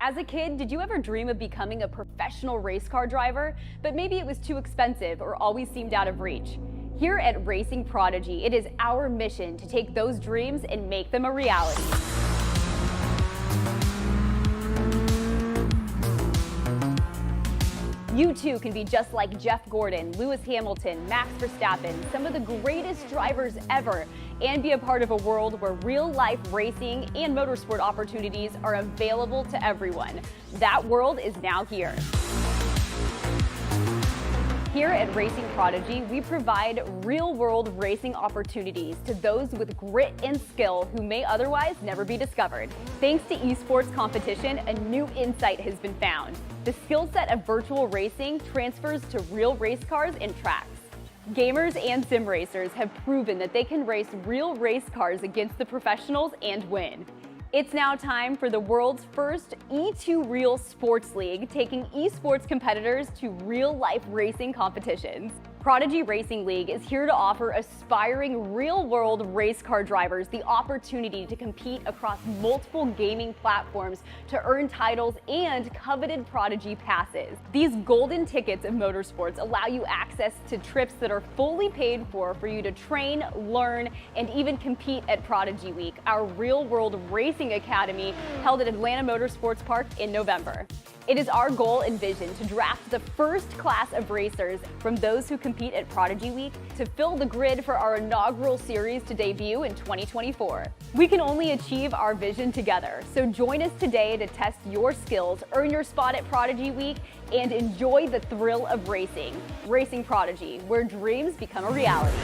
As a kid, did you ever dream of becoming a professional race car driver? But maybe it was too expensive or always seemed out of reach. Here at Racing Prodigy, it is our mission to take those dreams and make them a reality. You too can be just like Jeff Gordon, Lewis Hamilton, Max Verstappen, some of the greatest drivers ever, and be a part of a world where real-life racing and motorsport opportunities are available to everyone. That world is now here. Here at Racing Prodigy, we provide real-world racing opportunities to those with grit and skill who may otherwise never be discovered. Thanks to esports competition, a new insight has been found. The skill set of virtual racing transfers to real race cars and tracks. Gamers and sim racers have proven that they can race real race cars against the professionals and win. It's now time for the world's first E2 Real Sports League, taking esports competitors to real-life racing competitions. Prodigy Racing League is here to offer aspiring real-world race car drivers the opportunity to compete across multiple gaming platforms to earn titles and coveted Prodigy passes. These golden tickets of motorsports allow you access to trips that are fully paid for you to train, learn, and even compete at Prodigy Week, our real-world racing academy held at Atlanta Motorsports Park in November. It is our goal and vision to draft the first class of racers from those who compete at Prodigy Week to fill the grid for our inaugural series to debut in 2024. We can only achieve our vision together, so join us today to test your skills, earn your spot at Prodigy Week, and enjoy the thrill of racing. Racing Prodigy, where dreams become a reality.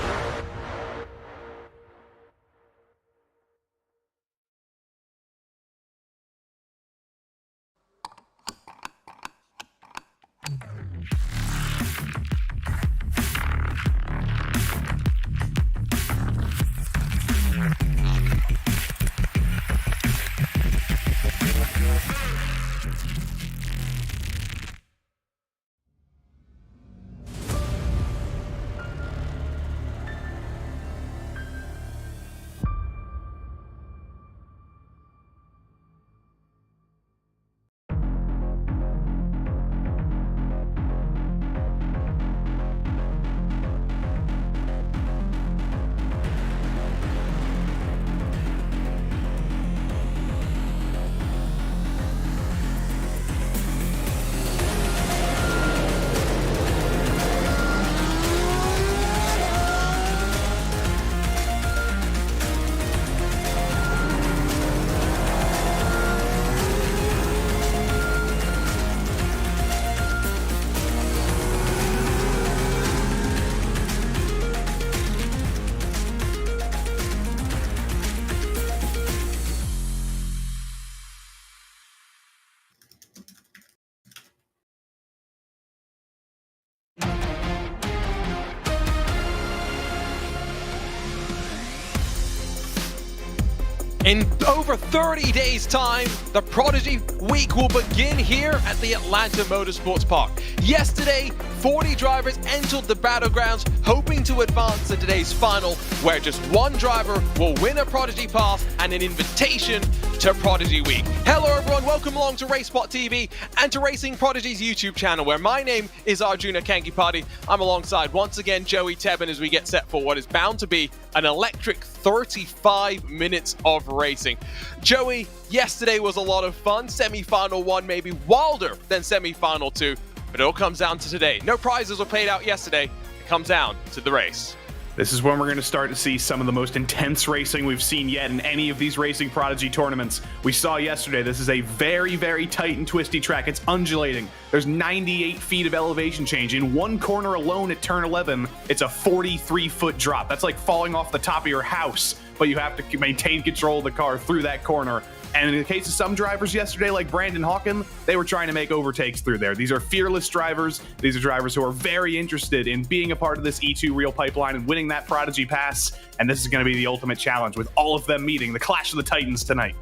In over 30 days' time, the Prodigy Week will begin here at the Atlanta Motorsports Park. Yesterday, 40 drivers entered the battlegrounds, hoping to advance to today's final, where just one driver will win a Prodigy pass and an invitation to Prodigy Week. Hello everyone, welcome along to RaceSpotTV and to Racing Prodigy's YouTube channel, where my name is Arjuna Kankipati. I'm alongside, once again, Joey Tebben as we get set for what is bound to be an electric 35 minutes of racing. Joey, yesterday was a lot of fun. Semi-final 1 maybe wilder than semi-final 2, but it all comes down to today. No prizes were paid out yesterday. It comes down to the race. This is when we're going to start to see some of the most intense racing we've seen yet in any of these Racing Prodigy tournaments. We saw yesterday, this is a very, very tight and twisty track. It's undulating. There's 98 feet of elevation change. In one corner alone at turn 11, it's a 43-foot drop. That's like falling off the top of your house, but you have to maintain control of the car through that corner. And in the case of some drivers yesterday, like Brandon Hawken, they were trying to make overtakes through there. These are fearless drivers. These are drivers who are very interested in being a part of this E2 Real pipeline and winning that Prodigy pass. And this is going to be the ultimate challenge, with all of them meeting the Clash of the Titans tonight.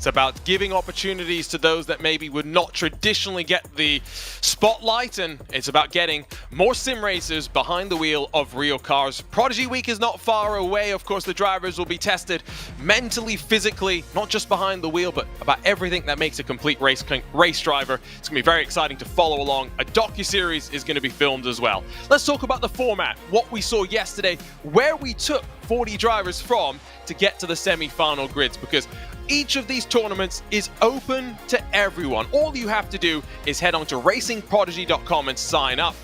It's about giving opportunities to those that maybe would not traditionally get the spotlight, and it's about getting more sim racers behind the wheel of real cars. Prodigy Week is not far away. Of course, the drivers will be tested mentally, physically, not just behind the wheel, but about everything that makes a complete race driver. It's going to be very exciting to follow along. A docuseries is going to be filmed as well. Let's talk about the format, what we saw yesterday, where we took 40 drivers from to get to the semi-final grids, because each of these tournaments is open to everyone. All you have to do is head on to racingprodigy.com and sign up.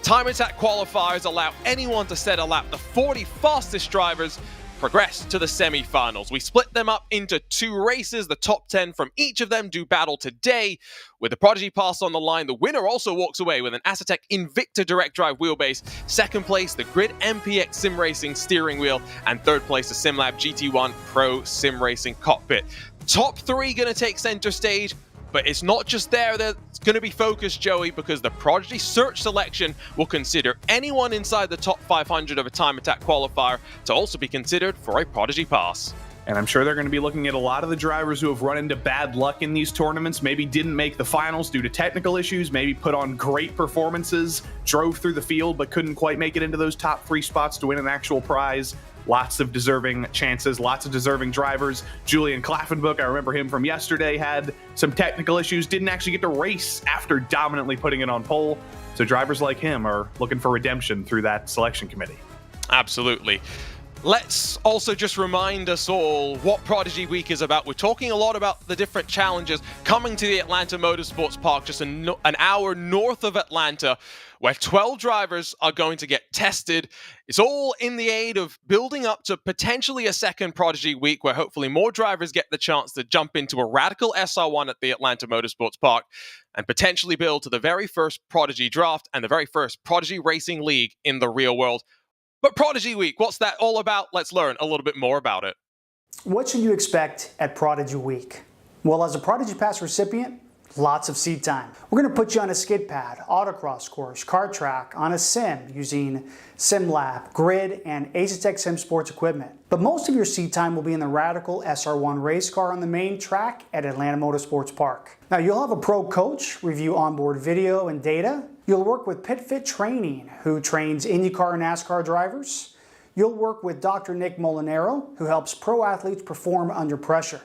Time attack qualifiers allow anyone to set a lap. The 40 fastest drivers progress to the semi-finals. We split them up into 2 races. The top 10 from each of them do battle today. With the Prodigy Pass on the line, the winner also walks away with an Asetek Invicta direct drive wheelbase. Second place, the Grid MPX Sim Racing steering wheel. And third place, the SimLab GT1 Pro Sim Racing cockpit. Top 3 going to take center stage. But it's not just there that's going to be focused, Joey, because the Prodigy search selection will consider anyone inside the top 500 of a time attack qualifier to also be considered for a Prodigy Pass. And I'm sure they're going to be looking at a lot of the drivers who have run into bad luck in these tournaments, maybe didn't make the finals due to technical issues, maybe put on great performances, drove through the field, but couldn't quite make it into those top 3 spots to win an actual prize. Lots of deserving chances, lots of deserving drivers. Julian Klaffenbuch, I remember him from yesterday, had some technical issues, didn't actually get to race after dominantly putting it on pole. So drivers like him are looking for redemption through that selection committee. Absolutely. Let's also just remind us all what Prodigy Week is about. We're talking a lot about the different challenges coming to the Atlanta Motorsports Park, just an hour north of Atlanta, where 12 drivers are going to get tested. It's all in the aid of building up to potentially a second Prodigy Week, where hopefully more drivers get the chance to jump into a radical SR1 at the Atlanta Motorsports Park and potentially build to the very first Prodigy draft and the very first Prodigy Racing League in the real world. But Prodigy Week, what's that all about? Let's learn a little bit more about it. What should you expect at Prodigy Week? Well, as a Prodigy Pass recipient, lots of seat time. We're going to put you on a skid pad, autocross course, kart track, on a sim using SimLab, Grid, and Asetek Sim Sports equipment. But most of your seat time will be in the radical SR1 race car on the main track at Atlanta Motorsports Park. Now, you'll have a pro coach review onboard video and data. You'll work with PitFit Training, who trains IndyCar and NASCAR drivers. You'll work with Dr. Nick Molinaro, who helps pro athletes perform under pressure.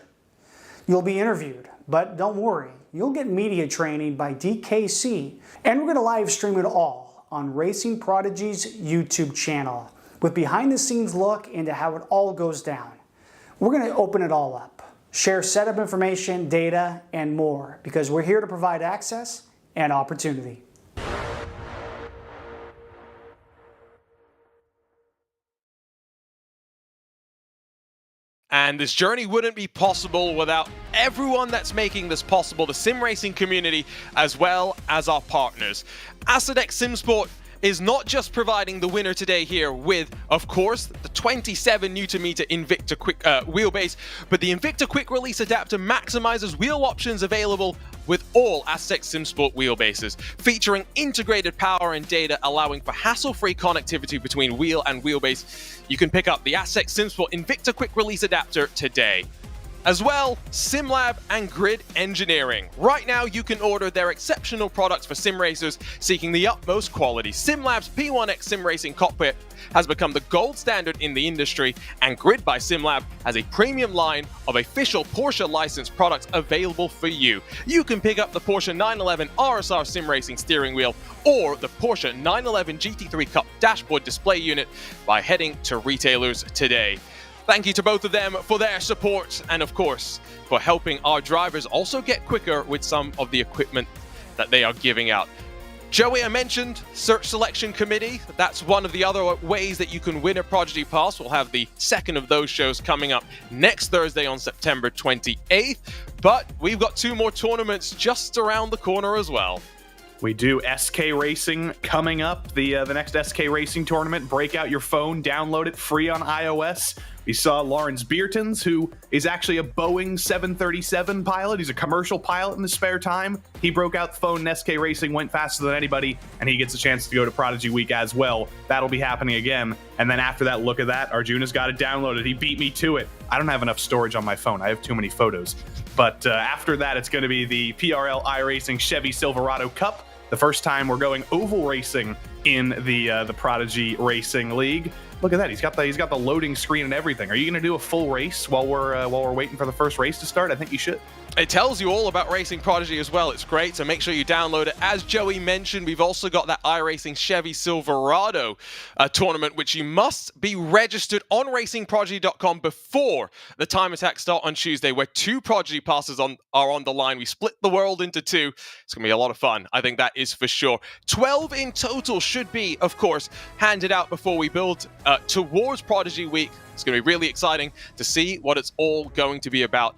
You'll be interviewed, but don't worry, you'll get media training by DKC, and we're going to live stream it all on Racing Prodigy's YouTube channel with behind-the-scenes look into how it all goes down. We're going to open it all up, share setup information, data, and more, because we're here to provide access and opportunity. And this journey wouldn't be possible without everyone that's making this possible, the sim racing community, as well as our partners. Asetek SimSport is not just providing the winner today here with, of course, the 27 Nm Invicta Quick wheelbase, but the Invicta Quick Release Adapter maximizes wheel options available with all Asetek SimSport wheelbases, featuring integrated power and data, allowing for hassle-free connectivity between wheel and wheelbase. You can pick up the Asetek SimSport Invicta Quick Release Adapter today. As well, SimLab and Grid Engineering. Right now, you can order their exceptional products for sim racers seeking the utmost quality. SimLab's P1X Sim Racing cockpit has become the gold standard in the industry, and Grid by SimLab has a premium line of official Porsche licensed products available for you. You can pick up the Porsche 911 RSR Sim Racing steering wheel or the Porsche 911 GT3 Cup dashboard display unit by heading to retailers today. Thank you to both of them for their support and, of course, for helping our drivers also get quicker with some of the equipment that they are giving out. Joey, I mentioned Search Selection Committee. That's one of the other ways that you can win a Prodigy Pass. We'll have the second of those shows coming up next Thursday on September 28th. But we've got 2 more tournaments just around the corner as well. We do. SK Racing coming up, the next SK Racing tournament. Break out your phone, download it free on iOS. We saw Lawrence Beertens, who is actually a Boeing 737 pilot. He's a commercial pilot in his spare time. He broke out the phone in SK Racing, went faster than anybody, and he gets a chance to go to Prodigy Week as well. That'll be happening again. And then after that, look at that. Arjuna's got it downloaded. He beat me to it. I don't have enough storage on my phone. I have too many photos. But after that, it's going to be the PRL iRacing Chevy Silverado Cup. The first time we're going oval racing in the Prodigy Racing League. Look at that. He's got the loading screen and everything. Are you going to do a full race while we're waiting for the first race to start? I think you should. It tells you all about Racing Prodigy as well. It's great, so make sure you download it. As Joey mentioned, we've also got that iRacing Chevy Silverado tournament, which you must be registered on racingprodigy.com before the time attack start on Tuesday, where 2 Prodigy passes are on the line. We split the world into 2. It's going to be a lot of fun. I think that is for sure. 12 in total should be, of course, handed out before we build towards Prodigy Week. It's going to be really exciting to see what it's all going to be about.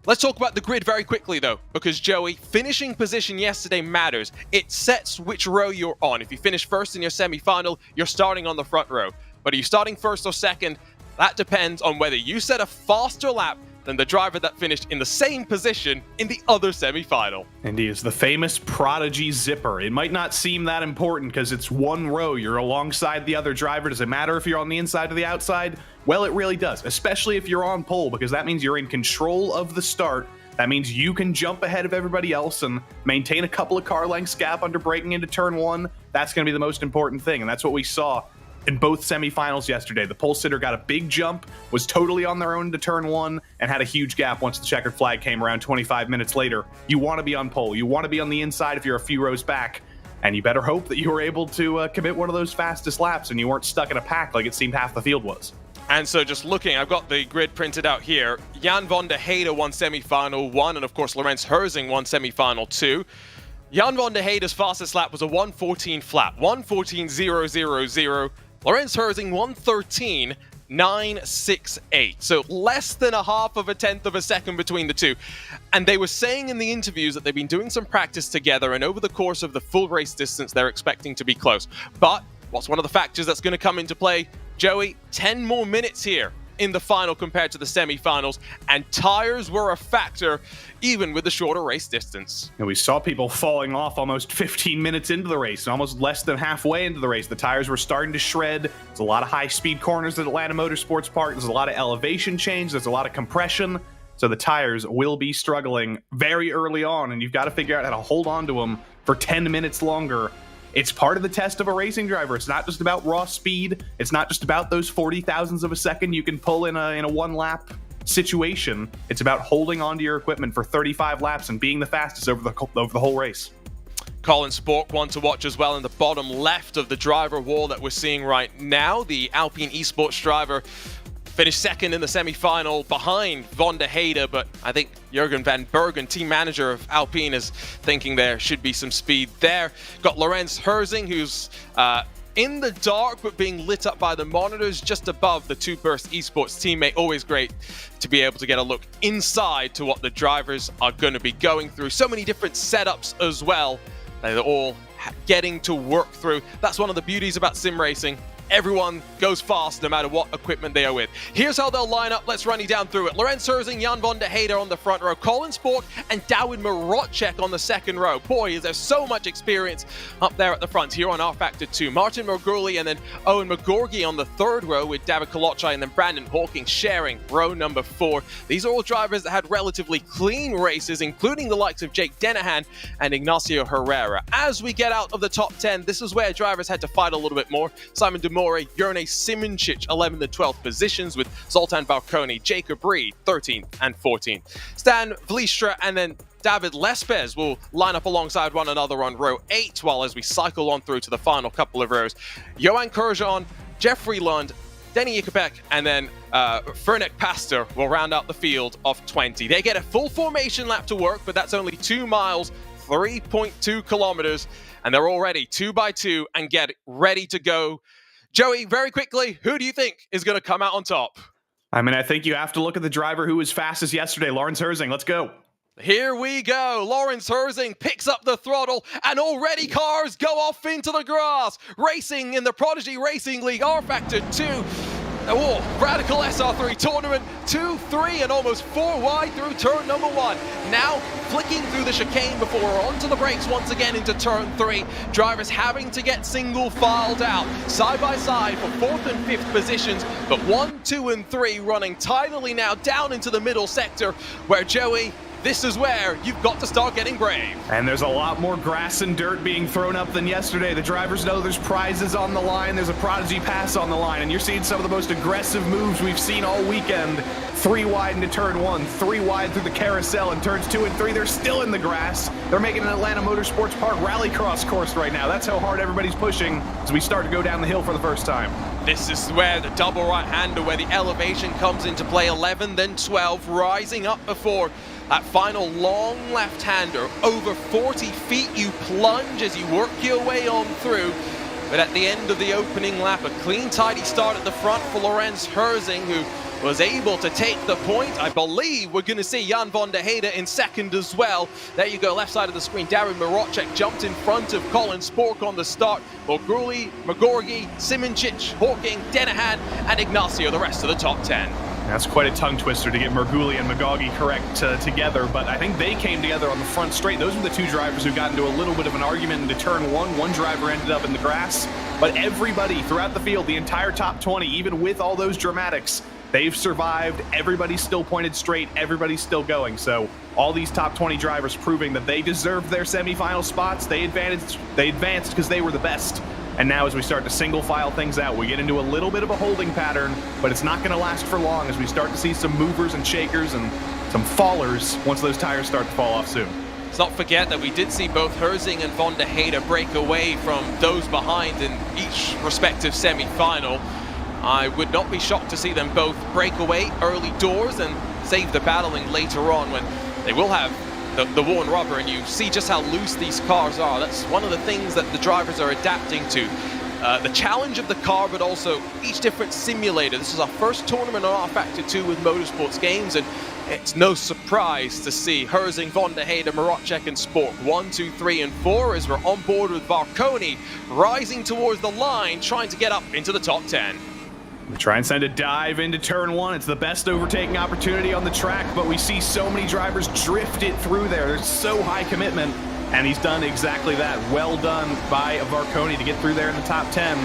Let's talk about the grid very quickly, though, because, Joey, finishing position yesterday matters. It sets which row you're on. If you finish first in your semi-final, you're starting on the front row. But are you starting first or second? That depends on whether you set a faster lap than the driver that finished in the same position in the other semi-final. And he is the famous Prodigy zipper. It might not seem that important because it's one row. You're alongside the other driver. Does it matter if you're on the inside or the outside? Well, it really does, especially if you're on pole, because that means you're in control of the start. That means you can jump ahead of everybody else and maintain a couple of car lengths gap under braking into turn 1. That's going to be the most important thing, and that's what we saw in both semifinals yesterday. The pole sitter got a big jump, was totally on their own into turn 1, and had a huge gap once the checkered flag came around 25 minutes later. You want to be on pole. You want to be on the inside if you're a few rows back, and you better hope that you were able to commit one of those fastest laps and you weren't stuck in a pack like it seemed half the field was. And so just looking, I've got the grid printed out here. Jan van der Heijden won semi-final 1, and of course Lorenz Herzing won semi-final 2. Jan van der Heiden's fastest lap was a 1:14 flat, 1:14.000. Lorenz Herzing 1:13.968. So less than a half of a tenth of a second between the two. And they were saying in the interviews that they've been doing some practice together, and over the course of the full race distance, they're expecting to be close. But what's one of the factors that's going to come into play? Joey, 10 more minutes here in the final compared to the semi-finals, and tires were a factor even with the shorter race distance. And we saw people falling off almost 15 minutes into the race, and almost less than halfway into the race. The tires were starting to shred. There's a lot of high-speed corners at Atlanta Motorsports Park. There's a lot of elevation change. There's a lot of compression. So the tires will be struggling very early on, and you've got to figure out how to hold on to them for 10 minutes longer. It's part of the test of a racing driver. It's not just about raw speed. It's not just about those 40 thousandths of a second you can pull in a one-lap situation. It's about holding onto your equipment for 35 laps and being the fastest over the whole race. Colin Spork, one to watch as well in the bottom left of the driver wall that we're seeing right now. The Alpine Esports driver finished second in the semi-final behind Van der Heijden, but I think Jurgen van Bergen, team manager of Alpine, is thinking there should be some speed there. Got Lorenz Herzing, who's in the dark but being lit up by the monitors just above the Two Burst Esports teammate. Always great to be able to get a look inside to what the drivers are going to be going through. So many different setups as well. They're all getting to work through. That's one of the beauties about sim racing. Everyone goes fast no matter what equipment they are with. Here's how they'll line up. Let's run you down through it. Lorenz Herzing, Jan van der Heijden on the front row. Colin Spork and Dawid Marotchek on the second row. Boy, is there so much experience up there at the front here on rFactor 2. Martin Marguli and then Owen McGorgy on the third row with David Kolochai and then Brandon Hawking sharing row number 4. These are all drivers that had relatively clean races, including the likes of Jake Dennehan and Ignacio Herrera. As we get out of the top 10, this is where drivers had to fight a little bit more. Simon Demore, Jurne Simoncic, 11th and 12th positions with Zoltan Balconi, Jacob Reed, 13th and 14th. Stan Vliestra and then David Lespez will line up alongside one another on row 8, while as we cycle on through to the final couple of rows, Johan Kurjan, Jeffrey Lund, Denny Ikepek, and then Fernek Pastor will round out the field of 20. They get a full formation lap to work, but that's only 2 miles, 3.2 kilometers, and they're already 2 by 2 and get ready to go. Joey, very quickly, who do you think is going to come out on top? I mean, I think you have to look at the driver who was fastest yesterday, Lorenz Herzing. Let's go. Here we go. Lorenz Herzing picks up the throttle, and already cars go off into the grass. Racing in the Prodigy Racing League rFactor 2. Oh, radical SR3 tournament, 2, 3, and almost 4 wide through turn number 1. Now flicking through the chicane before we're onto the brakes once again into turn 3. Drivers having to get single filed out, side by side for 4th and 5th positions, but 1, 2, and 3 running tidily now down into the middle sector where Joey, this is where you've got to start getting brave. And there's a lot more grass and dirt being thrown up than yesterday. The drivers know there's prizes on the line, there's a Prodigy pass on the line, and you're seeing some of the most aggressive moves we've seen all weekend. 3 wide into turn 1, 3 wide through the carousel, and turns 2 and 3, they're still in the grass. They're making an Atlanta Motorsports Park rallycross course right now. That's how hard everybody's pushing as we start to go down the hill for the first time. This is where the double right-hander, where the elevation comes into play, 11, then 12, rising up before that final long left-hander. Over 40 feet you plunge as you work your way on through. But at the end of the opening lap, a clean, tidy start at the front for Lorenz Herzing, who was able to take the point. I believe we're going to see Jan van der Heide in second as well. There you go, left side of the screen. Darren Marocek jumped in front of Colin Spork on the start. Mulgruli, Magorgi, Simoncic, Hawking, Denahan, and Ignacio, the rest of the top 10. That's quite a tongue twister to get Merguli and Magoggi correct together, but I think they came together on the front straight. Those were the 2 drivers who got into a little bit of an argument into turn 1. One driver ended up in the grass, but everybody throughout the field, the entire top 20, even with all those dramatics, they've survived. Everybody's still pointed straight. Everybody's still going. So all these top 20 drivers proving that they deserved their semifinal spots. They advanced because they were the best. And now as we start to single file things out, we get into a little bit of a holding pattern, but it's not going to last for long as we start to see some movers and shakers and some fallers once those tires start to fall off soon. Let's not forget that we did see both Herzing and van der Heide break away from those behind in each respective semi-final. I would not be shocked to see them both break away early doors and save the battling later on when they will have the worn rubber, and you see just how loose these cars are. That's one of the things that the drivers are adapting to. The challenge of the car, but also each different simulator. This is our first tournament on rFactor 2 with Motorsports Games, and it's no surprise to see Herzing, van der Heide, Marocek, and Spork 1, 2, 3, and 4 as we're on board with Varconi rising towards the line, trying to get up into the top 10. We try and send a dive into turn 1. It's the best overtaking opportunity on the track, but we see so many drivers drift it through there. There's so high commitment, and he's done exactly that. Well done by Varconi to get through there in the top 10.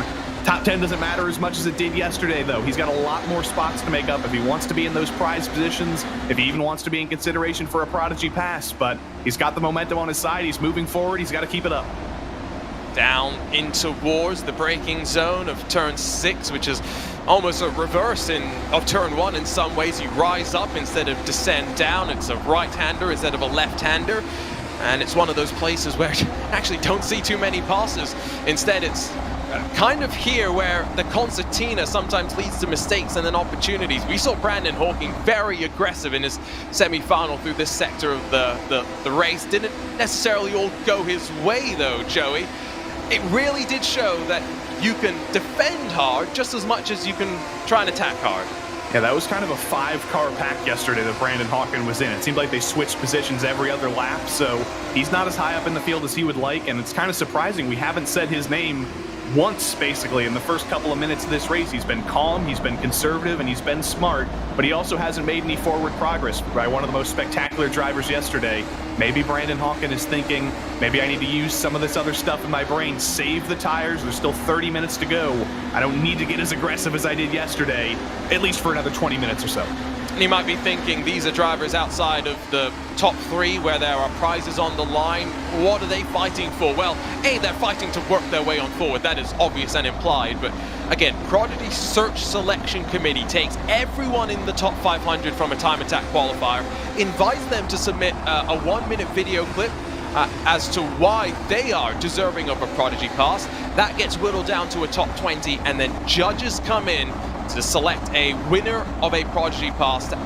Top 10 doesn't matter as much as it did yesterday, though. He's got a lot more spots to make up if he wants to be in those prize positions, if he even wants to be in consideration for a Prodigy pass, but he's got the momentum on his side. He's moving forward. He's got to keep it up. Down in towards the braking zone of turn 6, which is almost a reverse of turn 1 in some ways. You rise up instead of descend down. It's a right-hander instead of a left-hander. And it's one of those places where you actually don't see too many passes. Instead, it's kind of here where the concertina sometimes leads to mistakes and then opportunities. We saw Brandon Hawking very aggressive in his semi-final through this sector of the race. Didn't necessarily all go his way, though, Joey. It really did show that you can defend hard just as much as you can try and attack hard. Yeah, that was kind of a 5-car pack yesterday that Brandon Hawking was in. It seemed like they switched positions every other lap, so he's not as high up in the field as he would like, and it's kind of surprising we haven't said his name once, basically, in the first couple of minutes of this race. He's been calm, he's been conservative, and he's been smart, but he also hasn't made any forward progress by one of the most spectacular drivers yesterday. Maybe Brandon Hawking is thinking, maybe I need to use some of this other stuff in my brain, save the tires, there's still 30 minutes to go. I don't need to get as aggressive as I did yesterday, at least for another 20 minutes or so. And you might be thinking, these are drivers outside of the top 3 where there are prizes on the line. What are they fighting for? Well, A, they're fighting to work their way on forward. That is obvious and implied. But again, Prodigy Search Selection Committee takes everyone in the top 500 from a time attack qualifier, invites them to submit a 1-minute video clip as to why they are deserving of a Prodigy pass. That gets whittled down to a top 20, and then judges come in to select a winner of a Prodigy pass to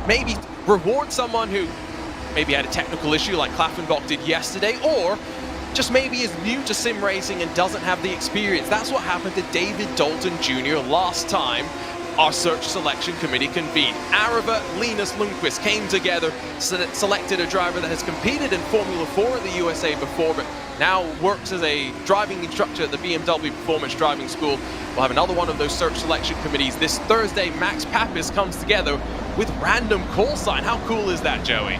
maybe reward someone who maybe had a technical issue like Klaffenbach did yesterday, or just maybe is new to sim racing and doesn't have the experience. That's what happened to David Dalton Jr. last time. our search selection committee convened. Arava, Linus Lundqvist came together, selected a driver that has competed in Formula 4 in the USA before, but now works as a driving instructor at the BMW Performance Driving School. We'll have another one of those search selection committees this Thursday. Max Papis comes together with random call sign. How cool is that, Joey?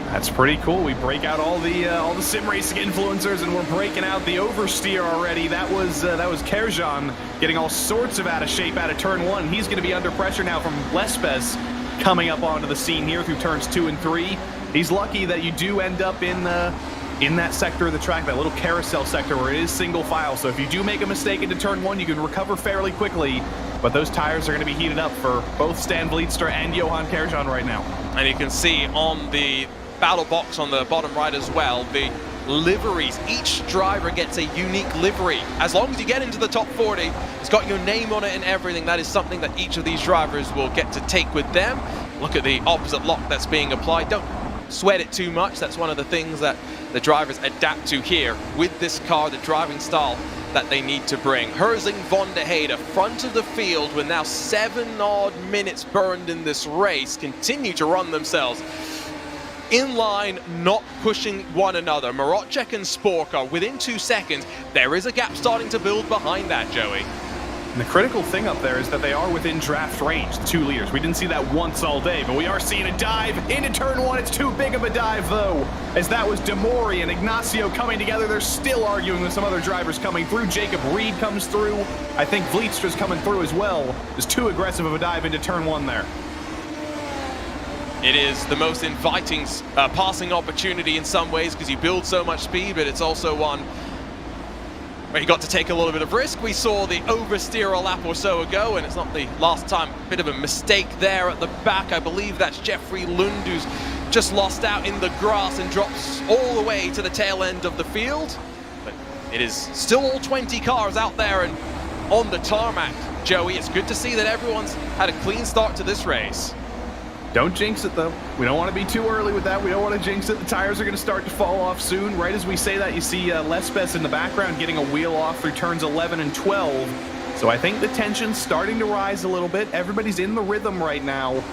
That's pretty cool. We break out all the sim racing influencers, and we're breaking out the oversteer already. That was Kerjan getting all sorts of out of shape out of turn 1. He's going to be under pressure now from Lespes coming up onto the scene here through turns 2 and 3. He's lucky that you do end up in that sector of the track, that little carousel sector where it is single file. So if you do make a mistake into turn 1, you can recover fairly quickly. But those tires are going to be heated up for both Stan Vlietstra and Johan Kerjan right now. And you can see on the battle box on the bottom right as well, the liveries. Each driver gets a unique livery. As long as you get into the top 40, it's got your name on it and everything. That is something that each of these drivers will get to take with them. Look at the opposite lock that's being applied. Don't sweat it too much. That's one of the things that the drivers adapt to here with this car, the driving style that they need to bring. Herzing von der Heide, front of the field with now 7 odd minutes burned in this race, continue to run themselves in line, not pushing one another. Marocek and Sporka within 2 seconds. There is a gap starting to build behind that, Joey. And the critical thing up there is that they are within draft range, the 2 leaders. We didn't see that once all day, but we are seeing a dive into turn 1. It's too big of a dive, though, as that was Demori and Ignacio coming together. They're still arguing with some other drivers coming through. Jacob Reed comes through. I think Vlietstra's coming through as well. It's too aggressive of a dive into turn 1 there. It is the most inviting passing opportunity in some ways because you build so much speed, but it's also one where you got to take a little bit of risk. We saw the oversteer a lap or so ago, and it's not the last time. Bit of a mistake there at the back. I believe that's Jeffrey Lund, who's just lost out in the grass and drops all the way to the tail end of the field. But it is still all 20 cars out there and on the tarmac, Joey. It's good to see that everyone's had a clean start to this race. Don't jinx it, though. We don't want to be too early with that. We don't want to jinx it. The tires are going to start to fall off soon. Right as we say that, you see Lespes in the background getting a wheel off through turns 11 and 12. So I think the tension's starting to rise a little bit. Everybody's in the rhythm right now,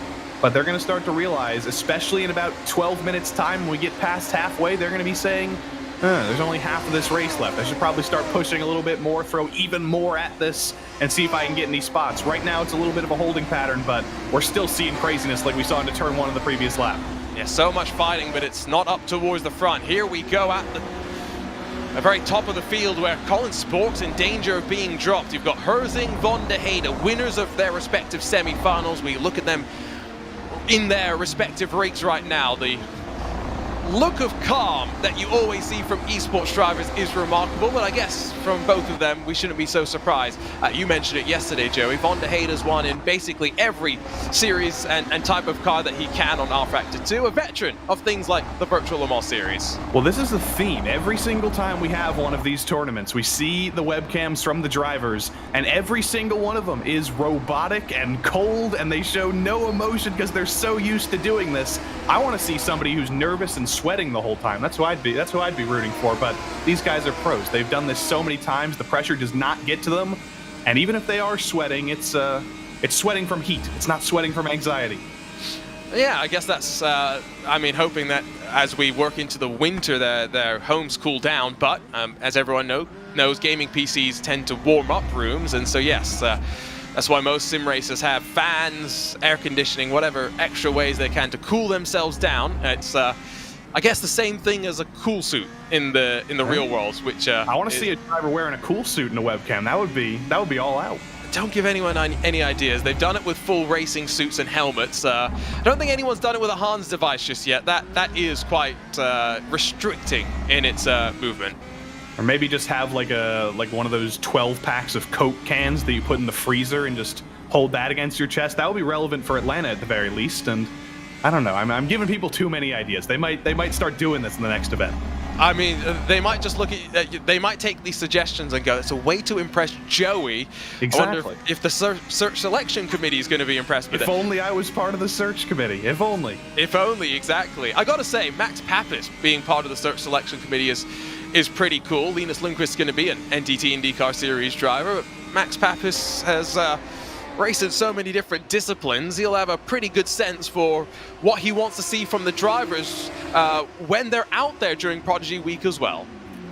but they're going to start to realize, especially in about 12 minutes time, when we get past halfway, they're going to be saying, there's only half of this race left. I should probably start pushing a little bit more, throw even more at this, and see if I can get in these spots. Right now, it's a little bit of a holding pattern, but we're still seeing craziness like we saw into turn 1 of the previous lap. Yeah, so much fighting, but it's not up towards the front. Here we go at the very top of the field where Colin Spork's in danger of being dropped. You've got Herzing, von der Heide, winners of their respective semi-finals. We look at them in their respective rigs right now. The look of calm that you always see from esports drivers is remarkable, but I guess from both of them we shouldn't be so surprised. You mentioned it yesterday, Joey. Von der Heide has won in basically every series and type of car that he can on rFactor 2, a veteran of things like the Virtual Le Mans series. Well, this is the theme. Every single time we have one of these tournaments, we see the webcams from the drivers, and every single one of them is robotic and cold, and they show no emotion because they're so used to doing this. I want to see somebody who's nervous and sweating the whole time. That's who I'd be rooting for. But these guys are pros. They've done this so many times. The pressure does not get to them. And even if they are sweating, it's sweating from heat. It's not sweating from anxiety. Yeah, I guess that's, hoping that as we work into the winter, their homes cool down. But as everyone knows, gaming PCs tend to warm up rooms. And so, yes, that's why most sim racers have fans, air conditioning, whatever extra ways they can to cool themselves down. It's, I guess, the same thing as a cool suit in the real world, which I want to see a driver wearing a cool suit in a webcam. That would be all out. Don't give anyone any ideas. They've done it with full racing suits and helmets. I don't think anyone's done it with a Hans device just yet. That is quite restricting in its movement. Or maybe just have like one of those 12 packs of Coke cans that you put in the freezer and just hold that against your chest. That would be relevant for Atlanta at the very least. And I don't know. I'm giving people too many ideas. They might start doing this in the next event. I mean, they might just look at, they might take these suggestions and go, it's a way to impress Joey. Exactly. I wonder if the search selection committee is going to be impressed with it. If only I was part of the search committee. If only. If only, exactly. I got to say, Max Papis being part of the search selection committee is pretty cool. Linus Lundqvist is going to be an NTT IndyCar Series driver. Max Papis has, racing so many different disciplines, he'll have a pretty good sense for what he wants to see from the drivers when they're out there during Prodigy Week as well.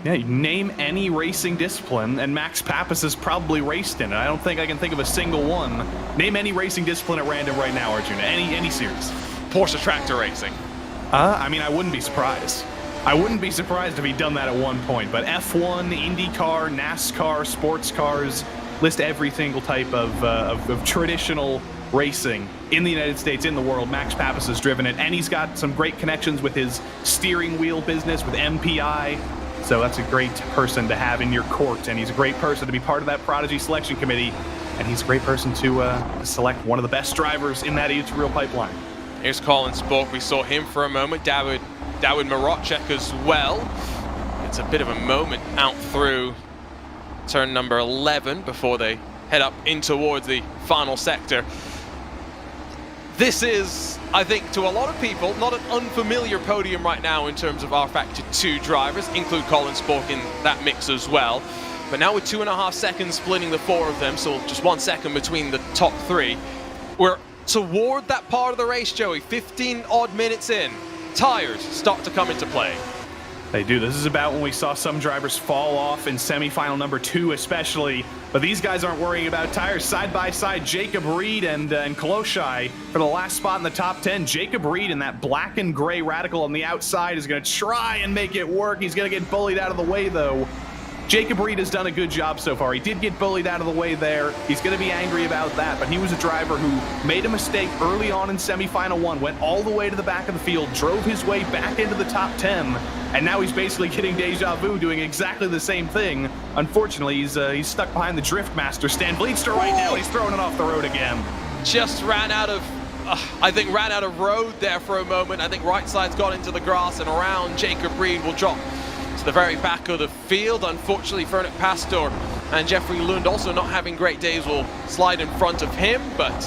Yeah, you name any racing discipline, and Max Pappas has probably raced in it. I don't think I can think of a single one. Name any racing discipline at random right now, Arjuna. Any series. Porsche tractor racing. I mean, I wouldn't be surprised. I wouldn't be surprised if he'd done that at one point, but F1, IndyCar, NASCAR, sports cars, list every single type of traditional racing in the United States, in the world. Max Pappas has driven it, and he's got some great connections with his steering wheel business, with MPI. So that's a great person to have in your court, and he's a great person to be part of that Prodigy selection committee, and he's a great person to select one of the best drivers in that editorial pipeline. Here's Colin Spork. We saw him for a moment. Dawid Marocek as well. It's a bit of a moment out through turn number 11 before they head up in towards the final sector. This is, I think, to a lot of people, not an unfamiliar podium right now in terms of rFactor 2 drivers, include Colin Spork in that mix as well. But now with 2.5 seconds splitting the four of them, so just 1 second between the top three, we're toward that part of the race, Joey. 15 odd minutes in, tires start to come into play. They do. This is about when we saw some drivers fall off in semifinal number 2 especially. But these guys aren't worrying about tires. Side by side, Jacob Reed and Koloshai for the last spot in the top 10. Jacob Reed in that black and gray Radical on the outside is going to try and make it work. He's going to get bullied out of the way, though. Jacob Reed has done a good job so far. He did get bullied out of the way there. He's going to be angry about that, but he was a driver who made a mistake early on in semifinal 1, went all the way to the back of the field, drove his way back into the top 10, and now he's basically getting deja vu, doing exactly the same thing. Unfortunately, he's stuck behind the Drift Master, Stan Vlietster, right now. He's throwing it off the road again. Just ran out of, I think ran out of road there for a moment. I think right side's got into the grass, and around Jacob Reed will drop to the very back of the field. Unfortunately, Fernet Pastor and Jeffrey Lund, also not having great days, will slide in front of him, but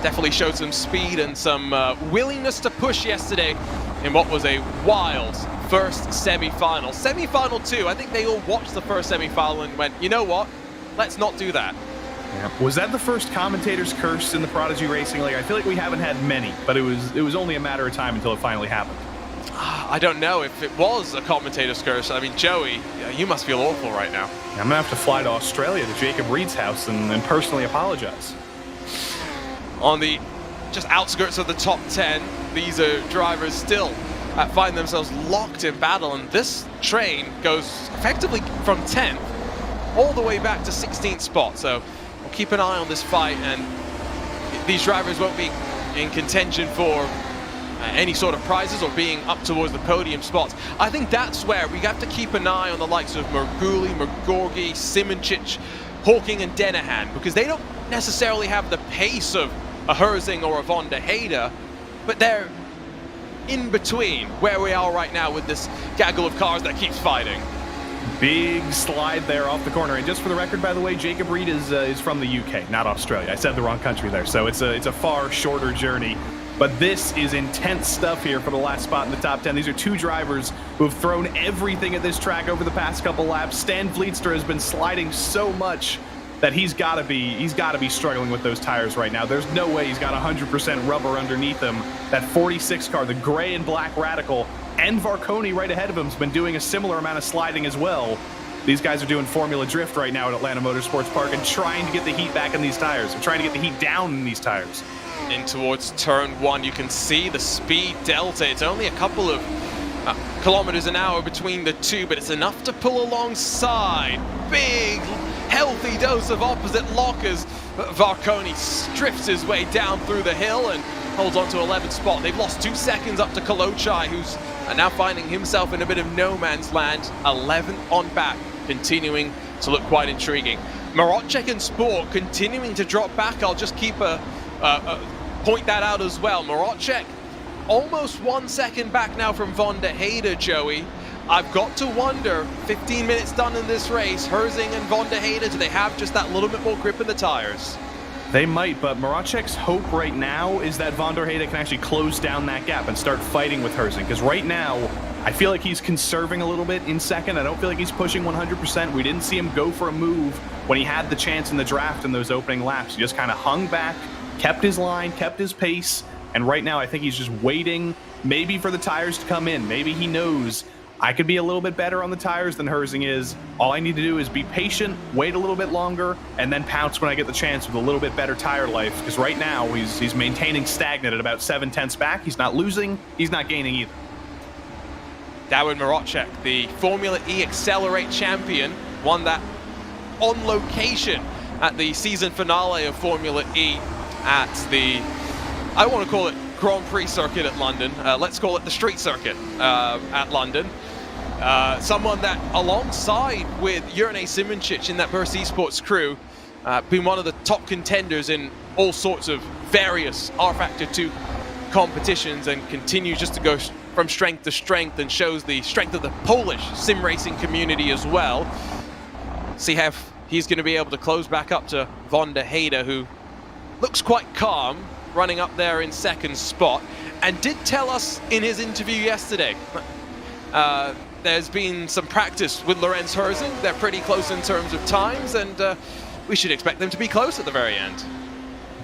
definitely showed some speed and some willingness to push yesterday in what was a wild first semi-final. Semi-final 2, I think they all watched the first semi-final and went, you know what, let's not do that. Yeah. Was that the first commentator's curse in the Prodigy Racing League? I feel like we haven't had many, but it was only a matter of time until it finally happened. I don't know if it was a commentator's curse. I mean, Joey, you must feel awful right now. I'm going to have to fly to Australia to Jacob Reed's house and personally apologize. On the just outskirts of the top 10, these are drivers still find themselves locked in battle, and this train goes effectively from 10th all the way back to 16th spot. So we'll keep an eye on this fight, and these drivers won't be in contention for any sort of prizes or being up towards the podium spots. I think that's where we have to keep an eye on the likes of Merguli, Mergorgi, Simoncic, Hawking and Denahan, because they don't necessarily have the pace of a Herzing or a Von der Heyde, but they're in between where we are right now with this gaggle of cars that keeps fighting. Big slide there off the corner. And just for the record, by the way, Jacob Reed is from the UK, not Australia. I said the wrong country there, so it's a far shorter journey. But this is intense stuff here for the last spot in the top 10. These are two drivers who have thrown everything at this track over the past couple laps. Stan Vlietster has been sliding so much that he's got to be struggling with those tires right now. There's no way he's got 100% rubber underneath him. That 46 car, the gray and black Radical, and Varconi right ahead of him has been doing a similar amount of sliding as well. These guys are doing Formula Drift right now at Atlanta Motorsports Park and trying to get the heat back in these tires. They're trying to get the heat down in these tires. In towards turn 1, you can see the speed delta. It's only a couple of kilometers an hour between the two, but it's enough to pull alongside. Big, healthy dose of opposite lockers. Varconi drifts his way down through the hill and holds on to 11th spot. They've lost 2 seconds up to Kolochai, who's now finding himself in a bit of no man's land. 11th on back, continuing to look quite intriguing. Marocek and Sport continuing to drop back. I'll just keep point that out as well. Marocek almost 1 second back now from Von der Heyde, Joey. I've got to wonder, 15 minutes done in this race, Herzing and Von der Heyde, do they have just that little bit more grip in the tires? They might, but Maracek's hope right now is that Van der Heide can actually close down that gap and start fighting with Herzing, because right now, I feel like he's conserving a little bit in second. I don't feel like he's pushing 100%. We didn't see him go for a move when he had the chance in the draft in those opening laps. He just kind of hung back, kept his line, kept his pace, and right now I think he's just waiting maybe for the tires to come in. Maybe he knows I could be a little bit better on the tires than Herzing is. All I need to do is be patient, wait a little bit longer, and then pounce when I get the chance with a little bit better tire life, because right now he's maintaining stagnant at about 7/10 back. He's not losing, he's not gaining either. Dawid Maracek, the Formula E Accelerate champion, won that on location at the season finale of Formula E at the, I want to call it Grand Prix circuit at London. Let's call it the street circuit at London. Someone that, alongside with Jurnej Simoncic in that Burst Esports crew, been one of the top contenders in all sorts of various rFactor 2 competitions, and continues just to go from strength to strength and shows the strength of the Polish sim racing community as well. See how he's going to be able to close back up to Van der Heide, who looks quite calm, running up there in second spot, and did tell us in his interview yesterday there's been some practice with Lorenz Herzing. They're pretty close in terms of times, and we should expect them to be close at the very end.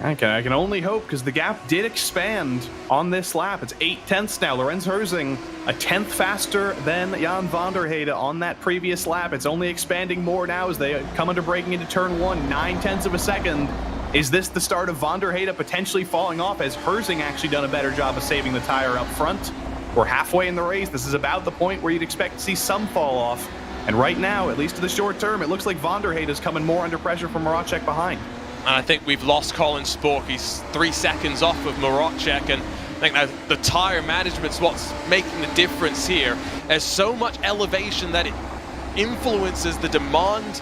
I can only hope, because the gap did expand on this lap. It's 8/10 now. Lorenz Herzing a 10th faster than Jan van der Heide on that previous lap. It's only expanding more now as they come under braking into turn 1, 9/10 of a second. Is this the start of Van der Heide potentially falling off? Has Herzing actually done a better job of saving the tire up front? We're halfway in the race. This is about the point where you'd expect to see some fall off. And right now, at least to the short term, it looks like Van der Heide is coming more under pressure from Maracek behind. And I think we've lost Colin Spork. He's 3 seconds off of Maracek, and I think that the tire management's what's making the difference here. There's so much elevation that it influences the demand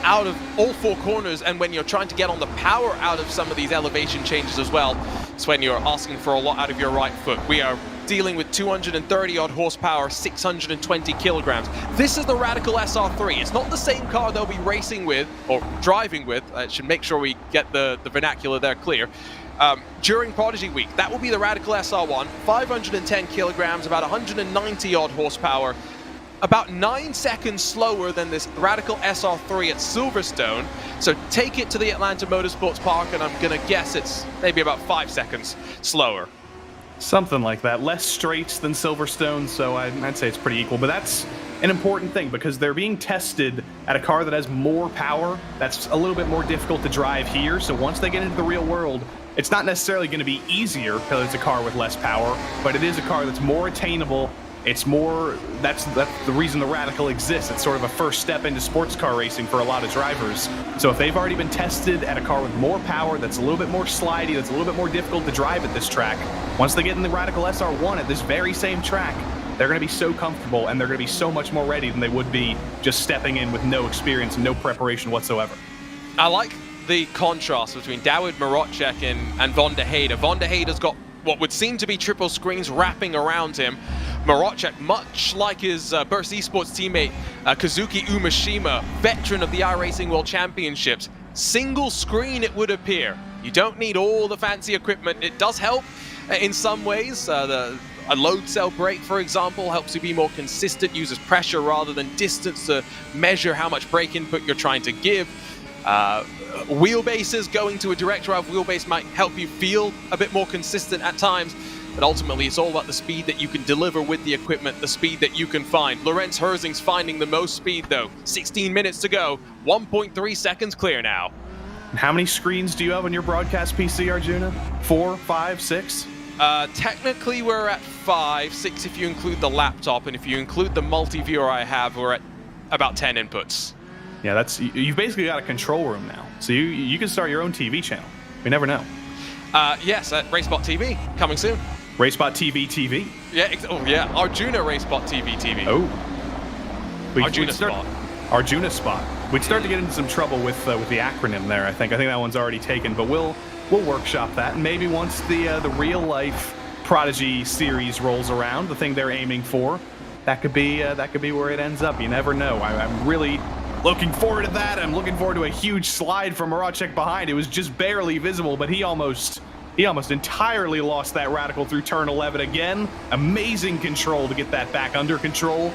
out of all 4 corners, and when you're trying to get on the power out of some of these elevation changes as well, it's when you're asking for a lot out of your right foot. We are dealing with 230 odd horsepower, 620 kilograms. This is the Radical SR3. It's not the same car they'll be racing with or driving with. I should make sure we get the vernacular there clear. During Prodigy week, that will be the Radical SR1, 510 kilograms, about 190 odd horsepower, about 9 seconds slower than this Radical SR3 at Silverstone. So take it to the Atlanta Motorsports Park, and I'm gonna guess it's maybe about 5 seconds slower. Something like that. Less straights than Silverstone, so I'd say it's pretty equal. But that's an important thing, because they're being tested at a car that has more power. That's a little bit more difficult to drive here. So once they get into the real world, it's not necessarily going to be easier because it's a car with less power, but it is a car that's more attainable. It's more, that's the reason the Radical exists. It's sort of a first step into sports car racing for a lot of drivers. So if they've already been tested at a car with more power, that's a little bit more slidey, that's a little bit more difficult to drive at this track, once they get in the Radical SR1 at this very same track, they're going to be so comfortable, and they're going to be so much more ready than they would be just stepping in with no experience and no preparation whatsoever. I like the contrast between Dawid Maracek and Van der Heide. Van der Heide's got what would seem to be triple screens wrapping around him. Maracek, much like his Burst Esports teammate Kazuki Umeshima, veteran of the iRacing World Championships, single screen it would appear. You don't need all the fancy equipment. It does help in some ways. A load cell brake, for example, helps you be more consistent, uses pressure rather than distance to measure how much brake input you're trying to give. Wheelbases, going to a direct drive wheelbase might help you feel a bit more consistent at times, but ultimately it's all about the speed that you can deliver with the equipment, the speed that you can find. Lorenz Herzing's finding the most speed though. 16 minutes to go, 1.3 seconds clear now. How many screens do you have on your broadcast PC, Arjuna? 4, 5, 6? Technically we're at 5, 6 if you include the laptop, and if you include the multi-viewer I have, we're at about 10 inputs. Yeah, you've basically got a control room now. So you can start your own TV channel. We never know. Yes, at RaceSpotTV, coming soon. RaceSpotTV TV? Yeah, oh yeah, Arjuna RaceSpotTV TV. Oh. Arjuna Spot. Arjuna Spot. We'd start to get into some trouble with the acronym there, I think. I think that one's already taken, but we'll workshop that. And maybe once the real life Prodigy series rolls around, the thing they're aiming for, that could be where it ends up. You never know. I'm really Looking forward to that. I'm looking forward to a huge slide from Maracek behind. It was just barely visible, but he almost entirely lost that radical through turn 11 again. Amazing control to get that back under control.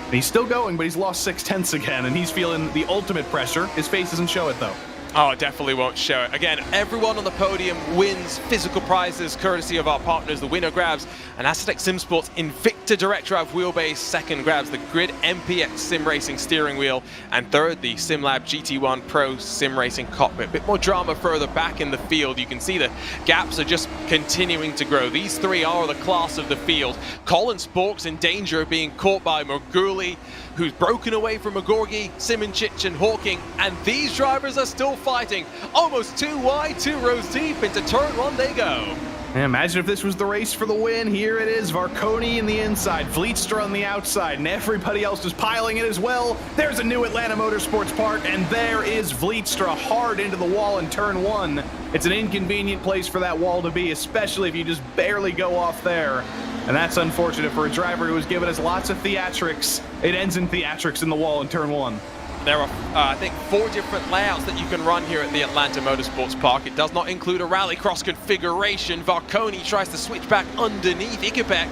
And he's still going, but he's lost 0.6 again, and he's feeling the ultimate pressure. His face doesn't show it, though. Oh, it definitely won't show it. Again, everyone on the podium wins physical prizes courtesy of our partners. The winner grabs an Asetek SimSports Invicta Direct Drive wheelbase. Second grabs the Grid MPX Sim Racing steering wheel. And third, the SimLab GT1 Pro Sim Racing cockpit. Bit more drama further back in the field. You can see the gaps are just continuing to grow. These three are the class of the field. Colin Spork's in danger of being caught by Morguli, who's broken away from Magorgi, Simoncic, and Hawking, and these drivers are still fighting. Almost 2 wide, 2 rows deep, into turn 1 they go. Yeah, imagine if this was the race for the win. Here it is, Varconi in the inside, Vlietstra on the outside, and everybody else is piling in as well. There's a new Atlanta Motorsports Park, and there is Vlietstra hard into the wall in turn 1. It's an inconvenient place for that wall to be, especially if you just barely go off there. And that's unfortunate for a driver who has given us lots of theatrics. It ends in theatrics in the wall in turn 1. There are, I think, 4 different layouts that you can run here at the Atlanta Motorsports Park. It does not include a rallycross configuration. Varconi tries to switch back underneath Ikepek.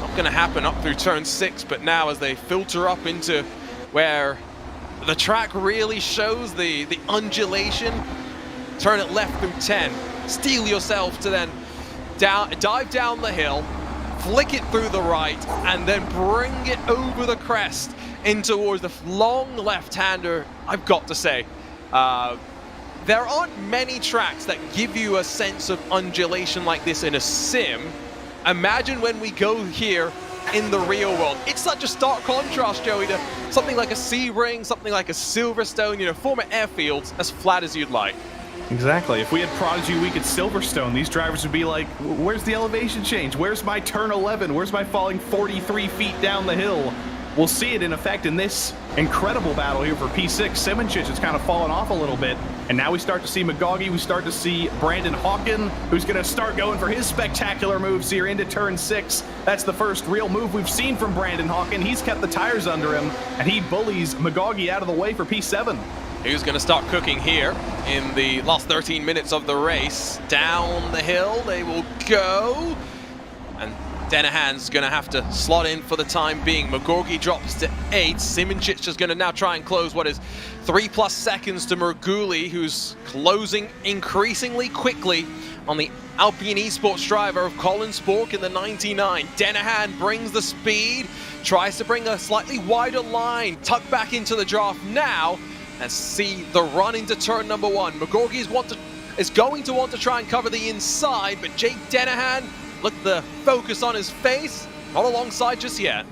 Not going to happen up through turn 6, but now as they filter up into where the track really shows the undulation, turn it left through 10. Steel yourself to then dive down the hill, flick it through the right, and then bring it over the crest in towards the long left-hander. I've got to say, there aren't many tracks that give you a sense of undulation like this in a sim. Imagine when we go here in the real world. It's such a stark contrast, Joey, to something like a Sebring, something like a Silverstone, you know, former airfields, as flat as you'd like. Exactly. If we had Prodigy Week at Silverstone, these drivers would be like, where's the elevation change? Where's my turn 11? Where's my falling 43 feet down the hill? We'll see it in effect in this incredible battle here for P6. Simoncic has kind of fallen off a little bit, and now we start to see Magoggi, we start to see Brandon Hawken, who's going to start going for his spectacular moves here into turn 6. That's the first real move we've seen from Brandon Hawken. He's kept the tires under him, and he bullies Magoggi out of the way for P7. Who's going to start cooking here in the last 13 minutes of the race? Down the hill they will go, and Denahan's going to have to slot in for the time being. Magorgi drops to 8. Simoncic is going to now try and close what is 3+ seconds to Morguli, who's closing increasingly quickly on the Alpine Esports driver of Colin Spork in the 99. Denahan brings the speed, tries to bring a slightly wider line, tuck back into the draft now, and see the run into turn number 1. Magorgi is going to want to try and cover the inside, but Jake Denahan, look at the focus on his face, not alongside just yet.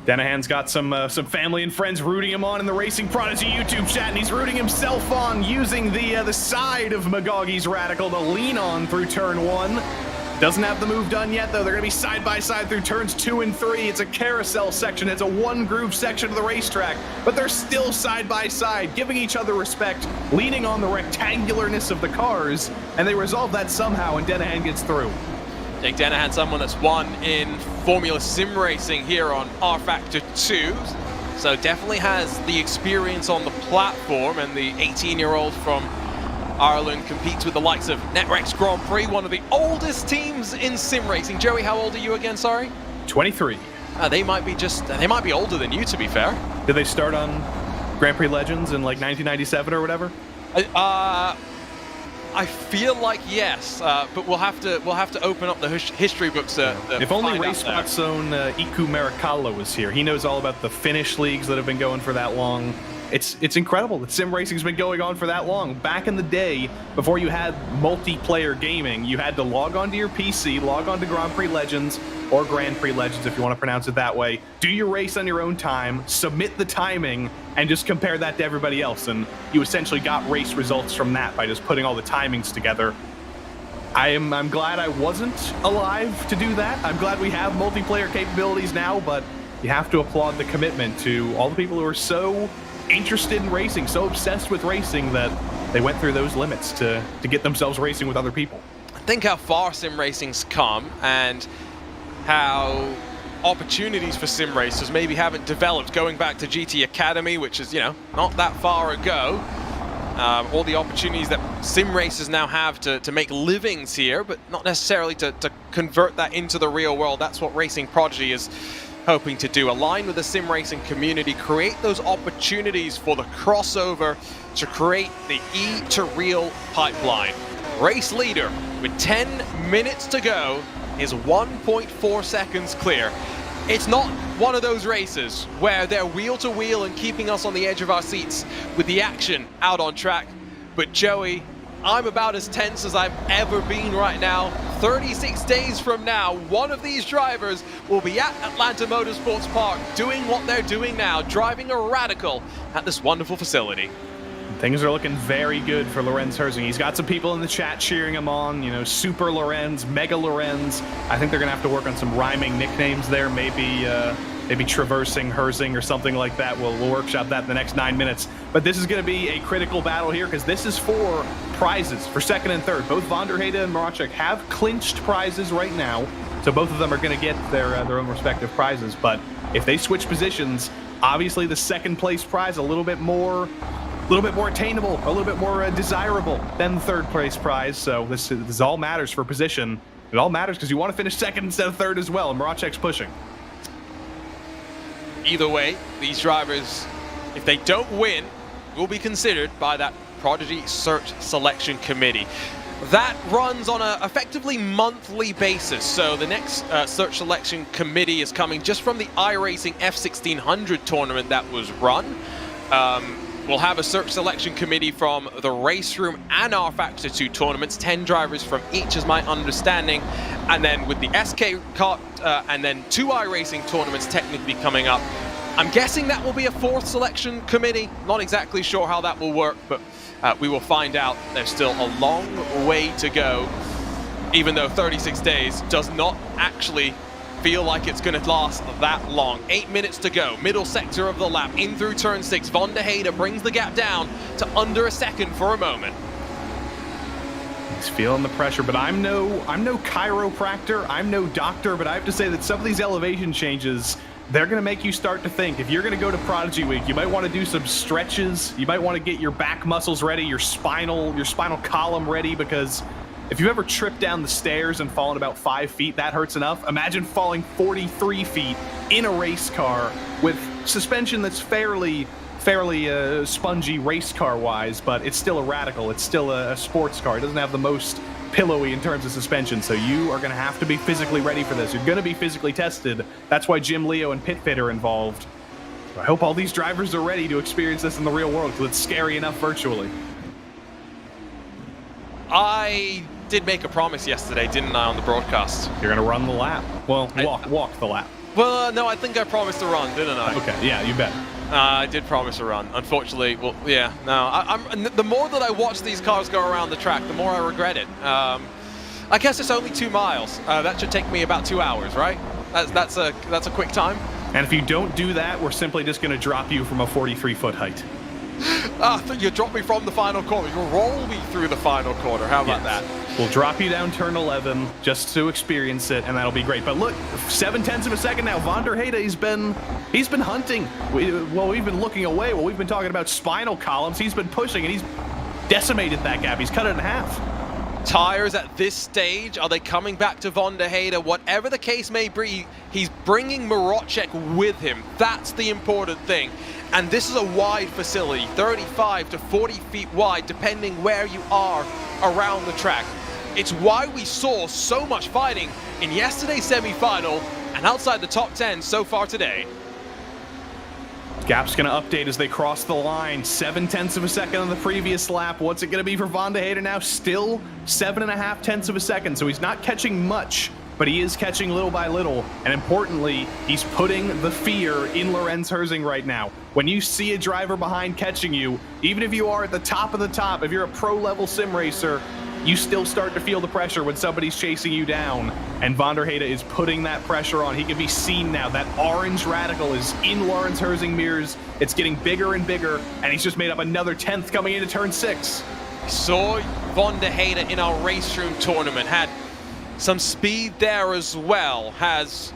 Denahan's got some family and friends rooting him on in the Racing Prodigy YouTube chat, and he's rooting himself on using the side of Magoggi's radical to lean on through turn 1. Doesn't have the move done yet, though. They're going to be side by side through turns 2 and 3. It's a carousel section. It's a one-groove section of the racetrack, but they're still side by side, giving each other respect, leaning on the rectangularness of the cars, and they resolve that somehow, and Denahan gets through. Jake Denahan, someone that's won in Formula Sim Racing here on rFactor 2, so definitely has the experience on the platform, and the 18-year-old from Ireland competes with the likes of Netrex Grand Prix, one of the oldest teams in sim racing. Joey, how old are you again, sorry? 23. They might be older than you, to be fair. Did they start on Grand Prix Legends in like 1997 or whatever? I feel like yes, but we'll have to open up the history books. If only RaceSpot's own Iku Maricalo was here. He knows all about the Finnish leagues that have been going for that long. It's incredible that sim racing's been going on for that long. Back in the day, before you had multiplayer gaming, you had to log onto your PC, log on to Grand Prix Legends, or Grand Prix Legends if you want to pronounce it that way, do your race on your own time, submit the timing, and just compare that to everybody else. And you essentially got race results from that by just putting all the timings together. I'm glad I wasn't alive to do that. I'm glad we have multiplayer capabilities now, but you have to applaud the commitment to all the people who are so interested in racing, so obsessed with racing that they went through those limits to get themselves racing with other people. Think how far sim racing's come, and how opportunities for sim racers maybe haven't developed going back to GT Academy, which is, you know, not that far ago. All the opportunities that sim racers now have to make livings here, but not necessarily to convert that into the real world. That's what Racing Prodigy is hoping to do. Align with the sim racing community, create those opportunities for the crossover to create the E to real pipeline. Race leader with 10 minutes to go is 1.4 seconds clear. It's not one of those races where they're wheel to wheel and keeping us on the edge of our seats with the action out on track. But Joey, I'm about as tense as I've ever been right now. 36 days from now, one of these drivers will be at Atlanta Motorsports Park doing what they're doing now, driving a Radical at this wonderful facility. Things are looking very good for Lorenz Herzing. He's got some people in the chat cheering him on, you know, Super Lorenz, Mega Lorenz. I think they're going to have to work on some rhyming nicknames there, maybe Traversing Herzing or something like that. We'll workshop that in the next 9 minutes. But this is going to be a critical battle here because this is for prizes for second and third. Both Von der Heyde and Maracek have clinched prizes right now, so both of them are going to get their own respective prizes. But if they switch positions, obviously the second place prize a little bit more attainable, a little bit more desirable than the third place prize. So this all matters for position. It all matters because you want to finish second instead of third as well, and Maracek's pushing. Either way, these drivers, if they don't win, will be considered by that Prodigy Search Selection Committee. That runs on a effectively monthly basis. So the next Search Selection Committee is coming just from the iRacing F1600 tournament that was run. We'll have a search selection committee from the Race Room and rFactor 2 tournaments, 10 drivers from each is my understanding. And then with the SK Cup and then 2 iRacing tournaments technically coming up, I'm guessing that will be a 4th selection committee. Not exactly sure how that will work, but we will find out. There's still a long way to go, even though 36 days does not actually feel like it's going to last that long. 8 minutes to go. Middle sector of the lap, in through turn 6. Von der Heyde brings the gap down to under a second for a moment. He's feeling the pressure, but I'm no chiropractor, I'm no doctor, but I have to say that some of these elevation changes, they're going to make you start to think. If you're going to go to Prodigy Week, you might want to do some stretches. You might want to get your back muscles ready, your spinal column ready, because if you've ever tripped down the stairs and fallen about 5 feet, that hurts enough. Imagine falling 43 feet in a race car with suspension that's fairly spongy race car wise, but it's still a Radical. It's still a sports car. It doesn't have the most pillowy in terms of suspension, so you are going to have to be physically ready for this. You're going to be physically tested. That's why Jim Leo and Pitfit are involved. So I hope all these drivers are ready to experience this in the real world, because it's scary enough virtually. I did make a promise yesterday, didn't I, on the broadcast? You're going to run the lap. Well, walk the lap. Well, no, I think I promised to run, didn't I? Okay, yeah, you bet. I did promise a run. Unfortunately, well, yeah, no. The more that I watch these cars go around the track, the more I regret it. I guess it's only 2 miles. That should take me about 2 hours, right? That's a quick time. And if you don't do that, we're simply just going to drop you from a 43-foot height. You drop me from the final corner. You roll me through the final corner. How about that? We'll drop you down turn 11 just to experience it, and that'll be great. But look, 0.7 of a second now. Von der Heyde, he's been hunting. We've been looking away. While we've been talking about spinal columns, he's been pushing, and he's decimated that gap. He's cut it in half. Tires at this stage, are they coming back to Von der Heyde? Whatever the case may be, he's bringing Maracek with him. That's the important thing. And this is a wide facility, 35 to 40 feet wide, depending where you are around the track. It's why we saw so much fighting in yesterday's semi-final and outside the top 10 so far today. Gap's going to update as they cross the line. 0.7 of a second on the previous lap. What's it going to be for Von der Heyde now? Still 7.5 of a second. So he's not catching much, but he is catching little by little. And importantly, he's putting the fear in Lorenz Herzing right now. When you see a driver behind catching you, even if you are at the top of the top, if you're a pro-level sim racer, you still start to feel the pressure when somebody's chasing you down. And Von der Heyde is putting that pressure on. He can be seen now. That orange Radical is in Lorenz Herzing mirrors. It's getting bigger and bigger, and he's just made up another 10th coming into turn 6. Saw Von der Heyde in our Race Room tournament. Had some speed there as well. Has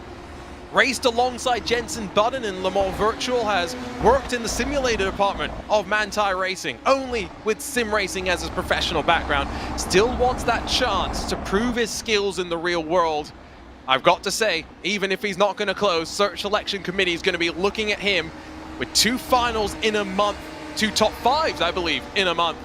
raced alongside Jensen Button in Le Mans Virtual, has worked in the simulator department of Manthey Racing, only with sim racing as his professional background, still wants that chance to prove his skills in the real world. I've got to say, even if he's not going to close, Search Selection Committee is going to be looking at him with 2 finals in a month, 2 top 5s, I believe, in a month.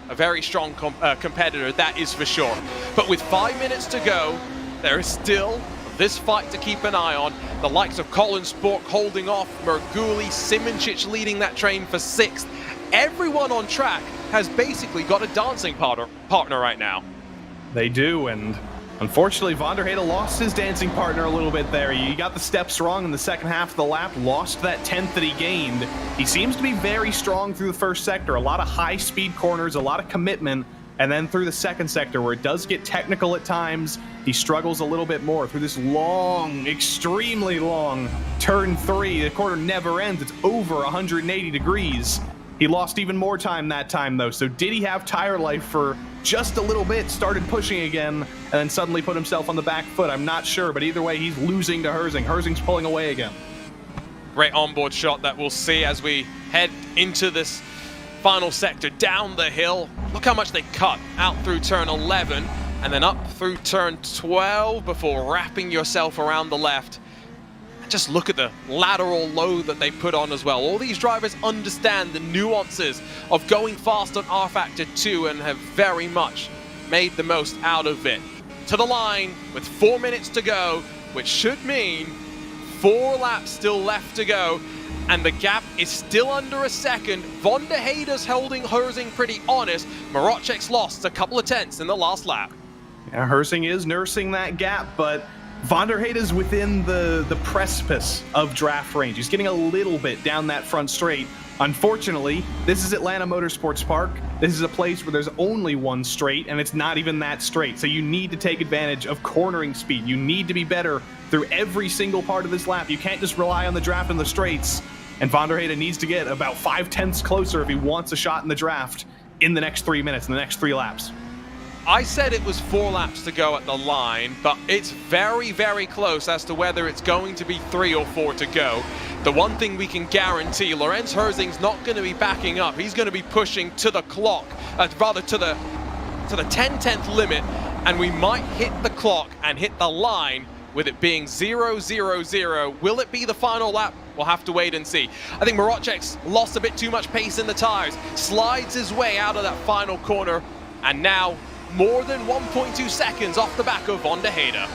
A very strong competitor, that is for sure. But with 5 minutes to go, there is still this fight to keep an eye on. The likes of Colin Spork holding off, Merguli, Simoncic leading that train for 6th. Everyone on track has basically got a dancing partner right now. They do, and unfortunately, Van der Heyde lost his dancing partner a little bit there. He got the steps wrong in the second half of the lap, lost that 10th that he gained. He seems to be very strong through the first sector. A lot of high-speed corners, a lot of commitment. And then through the second sector, where it does get technical at times, he struggles a little bit more. Through this long, extremely long turn 3, the corner never ends. It's over 180 degrees. He lost even more time that time, though. So did he have tire life for just a little bit, started pushing again, and then suddenly put himself on the back foot? I'm not sure, but either way, he's losing to Herzing. Herzing's pulling away again. Great onboard shot that we'll see as we head into this final sector down the hill. Look how much they cut out through turn 11 and then up through turn 12 before wrapping yourself around the left. And just look at the lateral load that they put on as well. All these drivers understand the nuances of going fast on rFactor 2 and have very much made the most out of it. To the line with 4 minutes to go, which should mean 4 laps still left to go. And the gap is still under a second. Van der Heyde's holding Herzing pretty honest. Marocek's lost a couple of tenths in the last lap. Yeah, Herzing is nursing that gap, but Van der Heyde is within the precipice of draft range. He's getting a little bit down that front straight. Unfortunately, this is Atlanta Motorsports Park. This is a place where there's only one straight, and it's not even that straight. So you need to take advantage of cornering speed. You need to be better through every single part of this lap. You can't just rely on the draft and the straights. And Van der Heyde needs to get about 5 tenths closer if he wants a shot in the draft in the next 3 minutes, in the next 3 laps. I said it was 4 laps to go at the line, but it's very, very close as to whether it's going to be 3 or 4 to go. The one thing we can guarantee, Lorenz Herzing's not going to be backing up. He's going to be pushing to the clock, rather to the 10-tenth limit, and we might hit the clock and hit the line with it being 0-0-0. Will it be the final lap? We'll have to wait and see. I think Marocek's lost a bit too much pace in the tires, slides his way out of that final corner, and now more than 1.2 seconds off the back of Van der Heyde.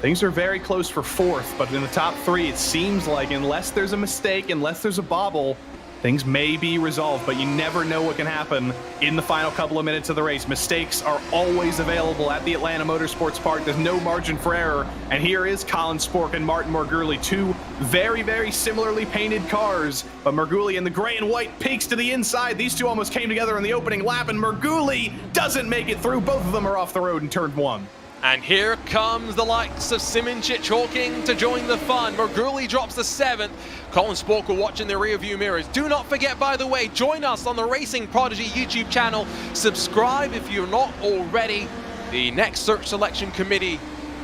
Things are very close for 4th, but in the top 3, it seems like unless there's a mistake, unless there's a bobble, things may be resolved, but you never know what can happen in the final couple of minutes of the race. Mistakes are always available at the Atlanta Motorsports Park. There's no margin for error. And here is Colin Spork and Martin Merguli, 2 very, very similarly painted cars. But Merguli in the gray and white peaks to the inside. These 2 almost came together in the opening lap, and Merguli doesn't make it through. Both of them are off the road in turn 1. And here comes the likes of Simoncic hawking to join the fun. Merguli drops the 7th. Colin Spork will watch in the rearview mirrors. Do not forget, by the way, join us on the Racing Prodigy YouTube channel. Subscribe if you're not already. The next Search Selection Committee,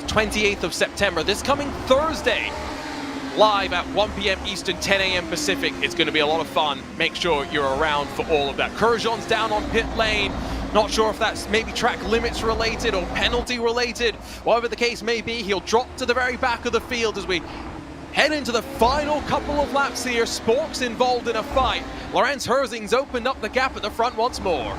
28th of September, this coming Thursday, live at 1 p.m. Eastern, 10 a.m. Pacific. It's going to be a lot of fun. Make sure you're around for all of that. Kurjan's down on pit lane. Not sure if that's maybe track limits related or penalty related. Whatever the case may be, he'll drop to the very back of the field as we head into the final couple of laps here. Spork's involved in a fight. Lorenz Herzing's opened up the gap at the front once more.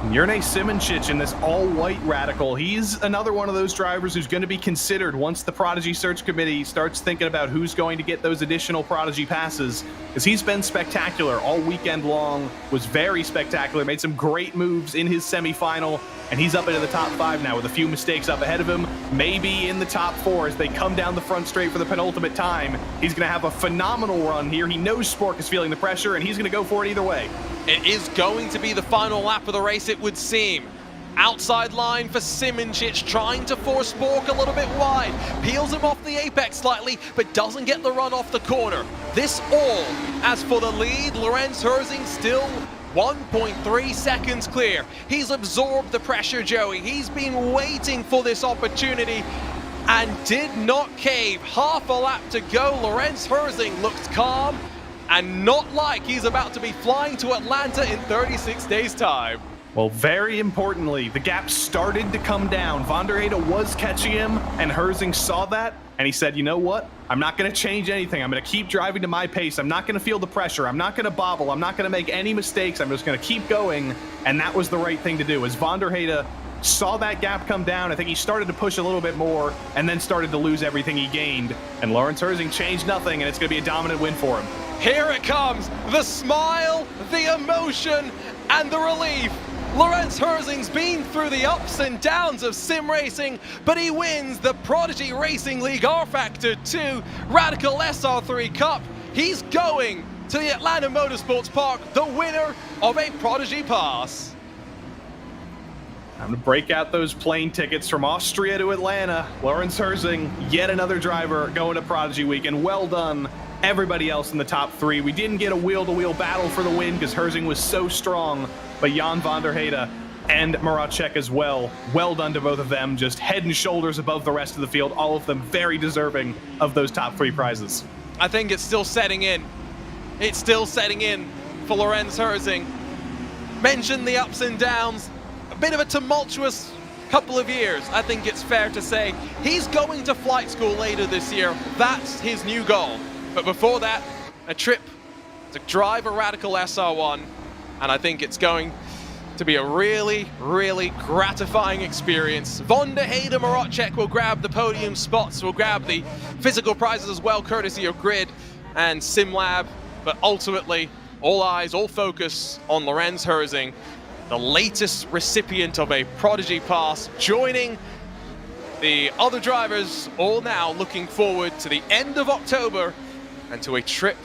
Jurnej Simoncic in this all-white Radical. He's another one of those drivers who's going to be considered once the Prodigy Search Committee starts thinking about who's going to get those additional Prodigy passes, because he's been spectacular all weekend long, was very spectacular, made some great moves in his semifinal, and he's up into the top 5 now with a few mistakes up ahead of him, maybe in the top 4 as they come down the front straight for the penultimate time. He's going to have a phenomenal run here. He knows Spork is feeling the pressure, and he's going to go for it either way. It is going to be the final lap of the race, it would seem. Outside line for Simoncic, trying to force Spork a little bit wide. Peels him off the apex slightly, but doesn't get the run off the corner. This all. As for the lead, Lorenz Herzing still 1.3 seconds clear. He's absorbed the pressure, Joey. He's been waiting for this opportunity. and did not cave. Half a lap to go. Lorenz Herzing looked calm and not like he's about to be flying to Atlanta in 36 days' time. Well, very importantly, the gap started to come down. Van der Heyde was catching him, and Herzing saw that, and he said, you know what? I'm not going to change anything. I'm going to keep driving to my pace. I'm not going to feel the pressure. I'm not going to bobble. I'm not going to make any mistakes. I'm just going to keep going, and that was the right thing to do. As Van der Heyde saw that gap come down, I think he started to push a little bit more, and then started to lose everything he gained, and Lorenz Herzing changed nothing, and it's going to be a dominant win for him. Here it comes, the smile, the emotion, and the relief. Lorenz Herzing's been through the ups and downs of sim racing, but he wins the Prodigy Racing League rFactor 2 Radical SR3 Cup. He's going to the Atlanta Motorsports Park, the winner of a Prodigy Pass. Time to break out those plane tickets from Austria to Atlanta. Lorenz Herzing, yet another driver going to Prodigy Week, and well done everybody else in the top three. We didn't get a wheel-to-wheel battle for the win because Herzing was so strong, but Jan van der Heyde and Maracek as well. Well done to both of them, just head and shoulders above the rest of the field. All of them very deserving of those top three prizes. I think it's still setting in. It's still setting in for Lorenz Herzing. Mentioned the ups and downs, a bit of a tumultuous couple of years, I think it's fair to say. He's going to flight school later this year. That's his new goal. But before that, a trip to drive a Radical SR1, and I think it's going to be a really, really gratifying experience. Van der Heyde, Maracek will grab the podium spots, will grab the physical prizes as well, courtesy of Grid and SimLab, but ultimately, all eyes, all focus on Lorenz Herzing, the latest recipient of a Prodigy Pass, joining the other drivers, all now looking forward to the end of October and to a trip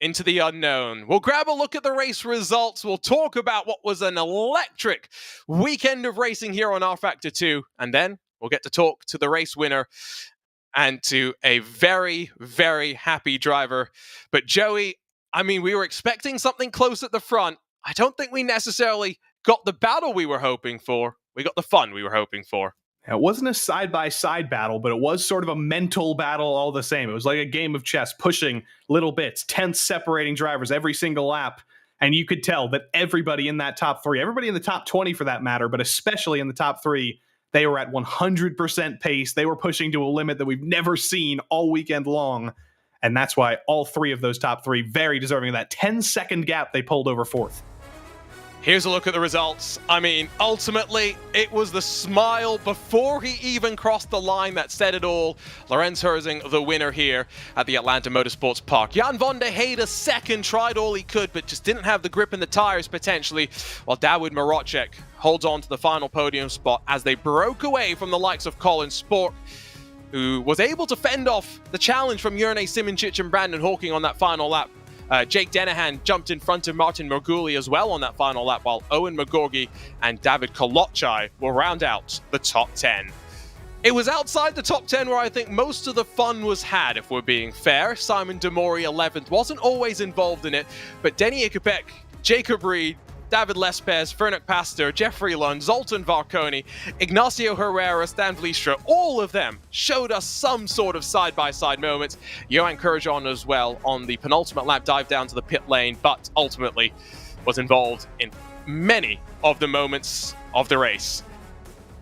into the unknown. We'll grab a look at the race results. We'll talk about what was an electric weekend of racing here on rFactor 2, and then we'll get to talk to the race winner and to a very, very happy driver. But Joey, I mean, we were expecting something close at the front. I don't think we necessarily got the battle we were hoping for. We got the fun we were hoping for. It wasn't a side-by-side battle, but it was sort of a mental battle all the same. It was like a game of chess, pushing little bits, tenths separating drivers every single lap. And you could tell that everybody in that top three, everybody in the top 20 for that matter, but especially in the top three, they were at 100% pace. They were pushing to a limit that we've never seen all weekend long. And that's why all three of those top three, very deserving of that 10-second gap they pulled over fourth. Here's a look at the results. I mean, ultimately, it was the smile before he even crossed the line that said it all. Lorenz Herzing, the winner here at the Atlanta Motorsports Park. Jan van der Heyde second, tried all he could, but just didn't have the grip in the tires potentially, while Dawid Maracek holds on to the final podium spot as they broke away from the likes of Colin Sport, who was able to fend off the challenge from Jurne Simoncic and Brandon Hawking on that final lap. Jake Dennehan jumped in front of Martin Merguli as well on that final lap, while Owen McGorgy and David Kolochai will round out the top 10. It was outside the top 10 where I think most of the fun was had, if we're being fair. Simon Demori 11th wasn't always involved in it, but Denny Ikepek, Jacob Reed, David Lespez, Fernick Pastor, Jeffrey Lund, Zoltan Varconi, Ignacio Herrera, Stan Vliestra, all of them showed us some sort of side-by-side moments. Johan Kurjan as well on the penultimate lap dive down to the pit lane, but ultimately was involved in many of the moments of the race.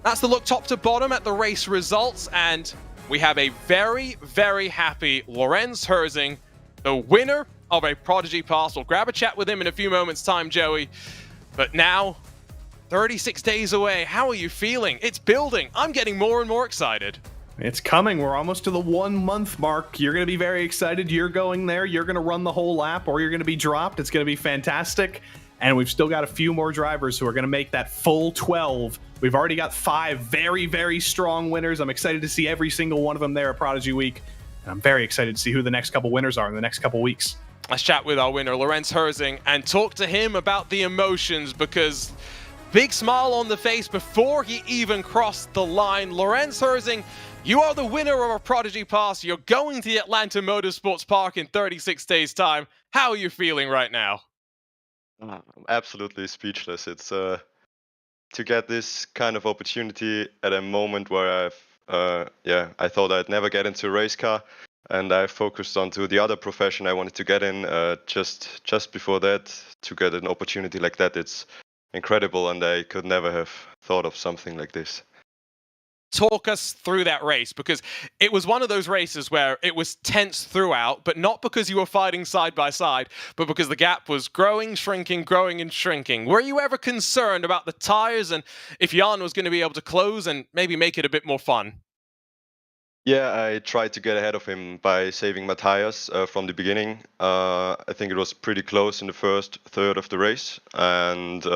That's the look top to bottom at the race results, and we have a very, very happy Lorenz Herzing, the winner of a Prodigy Pass. We'll grab a chat with him in a few moments' time, Joey. But now, 36 days away, how are you feeling? It's building. I'm getting more and more excited. It's coming. We're almost to the 1 month mark. You're going to be very excited. You're going there. You're going to run the whole lap, or you're going to be dropped. It's going to be fantastic. And we've still got a few more drivers who are going to make that full 12. We've already got 5 very, very strong winners. I'm excited to see every single one of them there at Prodigy Week. And I'm very excited to see who the next couple winners are in the next couple weeks. Let's chat with our winner, Lorenz Herzing, and talk to him about the emotions, because big smile on the face before he even crossed the line. Lorenz Herzing, you are the winner of a Prodigy Pass. You're going to the Atlanta Motorsports Park in 36 days' time. How are you feeling right now? I'm absolutely speechless. It's to get this kind of opportunity at a moment where I've yeah, I thought I'd never get into a race car, and I focused onto the other profession I wanted to get in. Just before that, to get an opportunity like that, it's incredible, and I could never have thought of something like this. Talk us through that race, because it was one of those races where it was tense throughout, but not because you were fighting side by side, but because the gap was growing, shrinking, growing and shrinking. Were you ever concerned about the tires and if Jan was going to be able to close and maybe make it a bit more fun? Yeah, I tried to get ahead of him by saving my tires from the beginning. I think it was pretty close in the first third of the race. And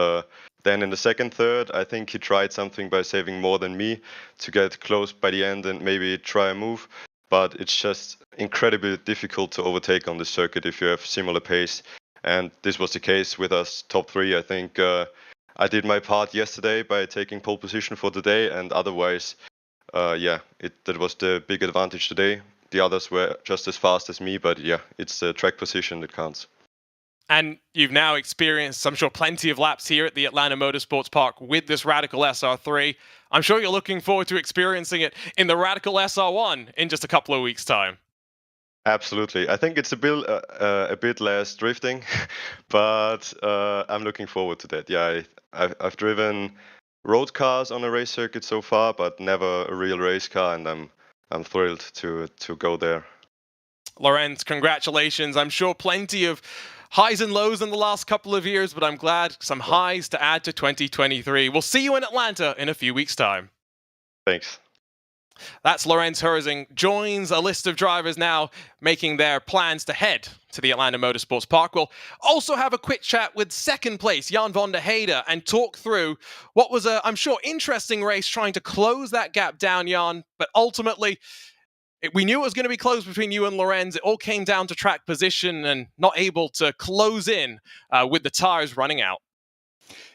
then in the second third, I think he tried something by saving more than me to get close by the end and maybe try a move. But it's just incredibly difficult to overtake on the circuit if you have similar pace. And this was the case with us top three. I think I did my part yesterday by taking pole position for today, and otherwise yeah, that was the big advantage today. The others were just as fast as me, but yeah, it's the track position that counts. And you've now experienced, I'm sure, plenty of laps here at the Atlanta Motorsports Park with this Radical SR3. I'm sure you're looking forward to experiencing it in the Radical SR1 in just a couple of weeks' time. Absolutely. I think it's a bit less drifting, but I'm looking forward to that. Yeah, I've driven road cars on a race circuit so far, but never a real race car, and I'm thrilled to go there. Lorenz, congratulations. I'm sure plenty of highs and lows in the last couple of years, but I'm glad some highs to add to 2023. We'll see you in Atlanta in a few weeks' time. Thanks. That's Lorenz Herzing, joins a list of drivers now making their plans to head to the Atlanta Motorsports Park. We'll also have a quick chat with second place, Jan van der Heide, and talk through what was a, I'm sure, interesting race trying to close that gap down, Jan, but ultimately we knew it was going to be close between you and Lorenz. It all came down to track position and not able to close in with the tires running out.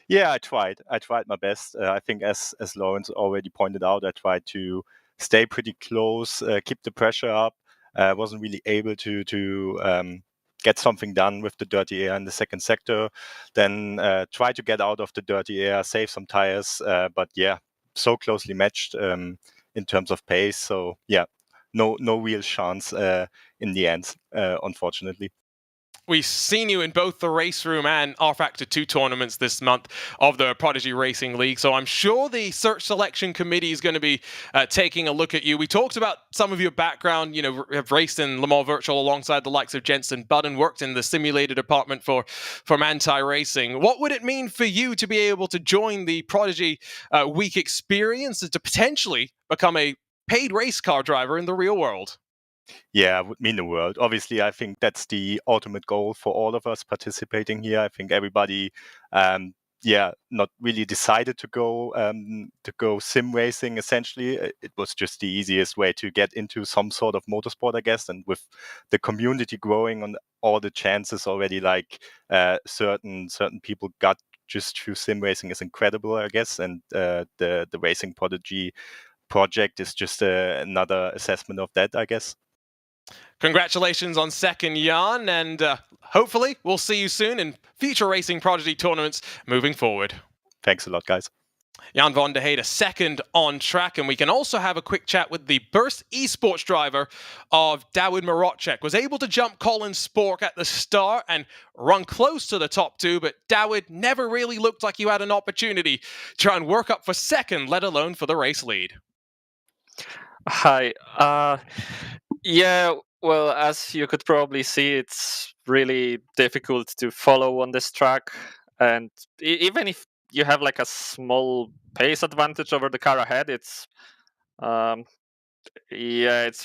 Yeah, I tried. I tried my best. I think, as Lawrence already pointed out, I tried to stay pretty close, keep the pressure up. Wasn't really able to get something done with the dirty air in the second sector. Then try to get out of the dirty air, save some tires. But yeah, so closely matched in terms of pace. So yeah, no real chance in the end, unfortunately. We've seen you in both the Race Room and rFactor 2 tournaments this month of the Prodigy Racing League, so I'm sure the search selection committee is going to be taking a look at you. We talked about some of your background, you know, have raced in Le Mans Virtual alongside the likes of Jensen Button, worked in the simulator department for Manti Racing. What would it mean for you to be able to join the Prodigy Week experience and to potentially become a paid race car driver in the real world? Yeah, would mean the world. Obviously, I think that's the ultimate goal for all of us participating here. I think everybody, not really decided to go sim racing. Essentially, it was just the easiest way to get into some sort of motorsport, I guess. And with the community growing on all the chances already, like certain people got just through sim racing is incredible, I guess. And the Racing Prodigy project is just another assessment of that, I guess. Congratulations on second, Jan, and hopefully we'll see you soon in future Racing Prodigy tournaments moving forward. Thanks a lot, guys. Jan van der Heide, second on track, and we can also have a quick chat with the Burst Esports driver of Dawid Marocek. Was able to jump Colin Spork at the start and run close to the top two, but Dawid never really looked like you had an opportunity to try and work up for second, let alone for the race lead. Hi. Yeah, well, as you could probably see, it's really difficult to follow on this track. And even if you have like a small pace advantage over the car ahead, it's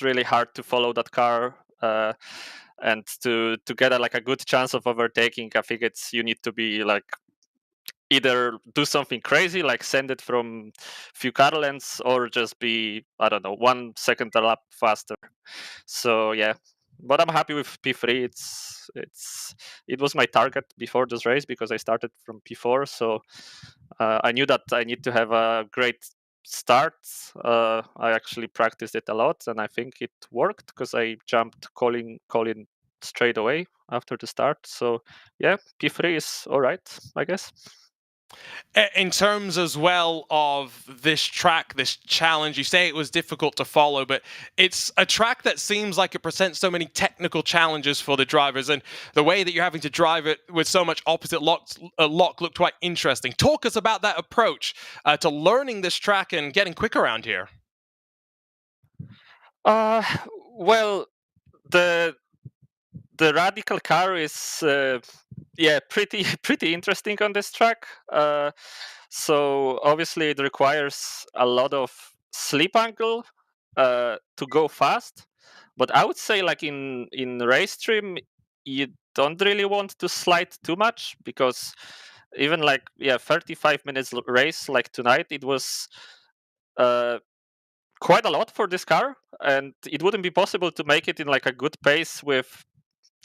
really hard to follow that car. And to get a good chance of overtaking, I think you need to be like either do something crazy like send it from few car lengths or just be, I don't know, 1 second a lap faster. So yeah, but I'm happy with P3. It was my target before this race because I started from P4, so I knew that I need to have a great start. I actually practiced it a lot and I think it worked because I jumped Colin straight away after the start. So yeah, P3 is all right, I guess. In terms as well of this track, this challenge, you say it was difficult to follow, but it's a track that seems like it presents so many technical challenges for the drivers, and the way that you're having to drive it with so much opposite lock looked quite interesting. Talk us about that approach to learning this track and getting quick around here. Well, the radical car is yeah, pretty interesting on this track. So obviously it requires a lot of slip angle to go fast, but I would say like in race trim you don't really want to slide too much, because even like 35 minutes race like tonight, it was quite a lot for this car, and it wouldn't be possible to make it in like a good pace with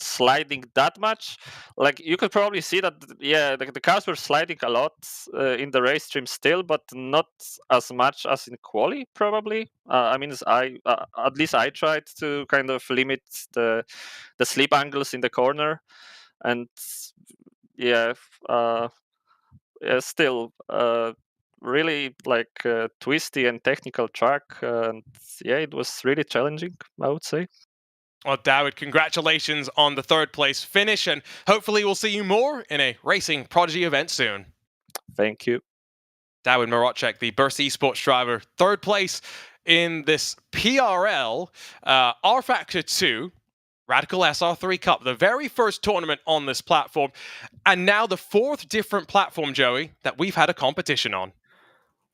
sliding that much. Like you could probably see that the cars were sliding a lot in the race stream still, but not as much as in quali probably. I mean, at least I tried to kind of limit the slip angles in the corner, and still really like twisty and technical track, and it was really challenging, I would say. Well, Dawid, congratulations on the third place finish, and hopefully we'll see you more in a Racing Prodigy event soon. Thank you. Dawid Marocek, the Burst Esports driver, third place in this PRL rFactor 2 Radical SR3 Cup, the very first tournament on this platform, and now the fourth different platform, Joey, that we've had a competition on.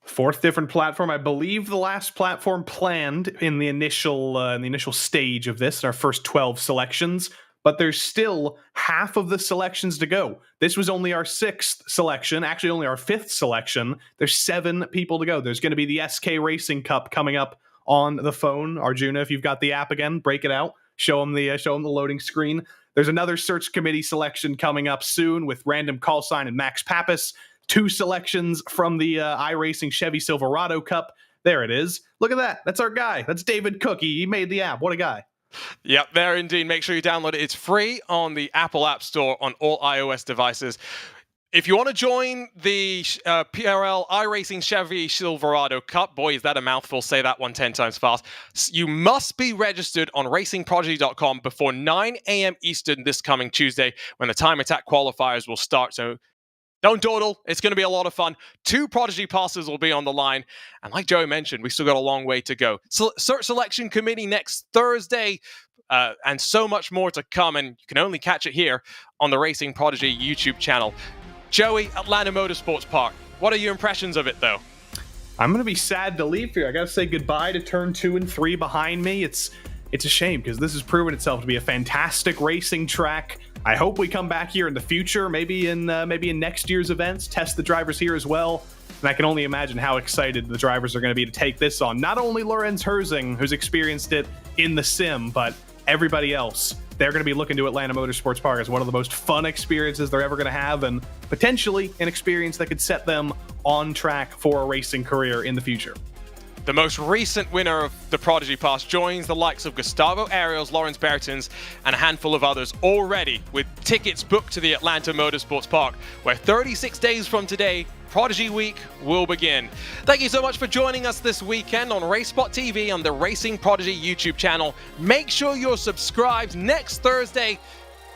Fourth different platform. I believe the last platform planned in the initial stage of this, our first 12 selections, but there's still half of the selections to go. This was only our 6th selection, actually only our 5th selection. There's 7 people to go. There's going to be the SK Racing Cup coming up on the phone. Arjuna, if you've got the app again, break it out. Show them the loading screen. There's another search committee selection coming up soon with Random Call Sign and Max Pappas. 2 selections from the iRacing Chevy Silverado Cup. There it is. Look at that. That's our guy. That's David Cook. He made the app. What a guy. Yep, there indeed. Make sure you download it. It's free on the Apple App Store on all iOS devices. If you want to join the PRL iRacing Chevy Silverado Cup, boy, is that a mouthful. Say that one 10 times fast. You must be registered on racingprodigy.com before 9 a.m. Eastern this coming Tuesday, when the time attack qualifiers will start. So don't dawdle. It's going to be a lot of fun. 2 Prodigy passes will be on the line. And like Joey mentioned, we still got a long way to go. Search selection committee next Thursday, and so much more to come. And you can only catch it here on the Racing Prodigy YouTube channel. Joey, Atlanta Motorsports Park. What are your impressions of it, though? I'm going to be sad to leave here. I got to say goodbye to turn 2 and 3 behind me. It's a shame, because this has proven itself to be a fantastic racing track. I hope we come back here in the future, maybe in next year's events, test the drivers here as well. And I can only imagine how excited the drivers are going to be to take this on. Not only Lorenz Herzing, who's experienced it in the sim, but everybody else. They're going to be looking to Atlanta Motorsports Park as one of the most fun experiences they're ever going to have, and potentially an experience that could set them on track for a racing career in the future. The most recent winner of the Prodigy Pass joins the likes of Gustavo Ariels, Lawrence Bertens, and a handful of others already with tickets booked to the Atlanta Motorsports Park, where 36 days from today, Prodigy Week will begin. Thank you so much for joining us this weekend on RaceSpotTV on the Racing Prodigy YouTube channel. Make sure you're subscribed. Next Thursday,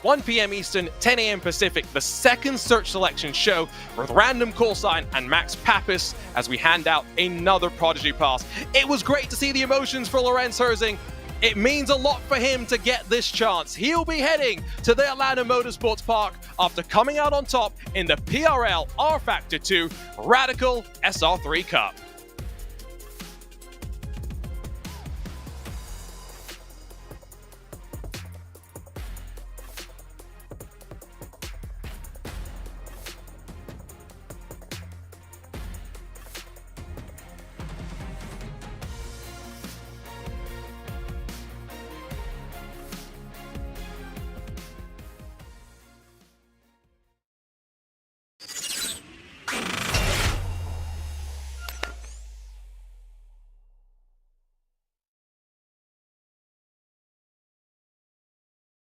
1 p.m. Eastern, 10 a.m. Pacific, the second search selection show with Random Call Sign and Max Pappas as we hand out another Prodigy Pass. It was great to see the emotions for Lorenz Herzing. It means a lot for him to get this chance. He'll be heading to the Atlanta Motorsports Park after coming out on top in the PRL rFactor 2 Radical SR3 Cup.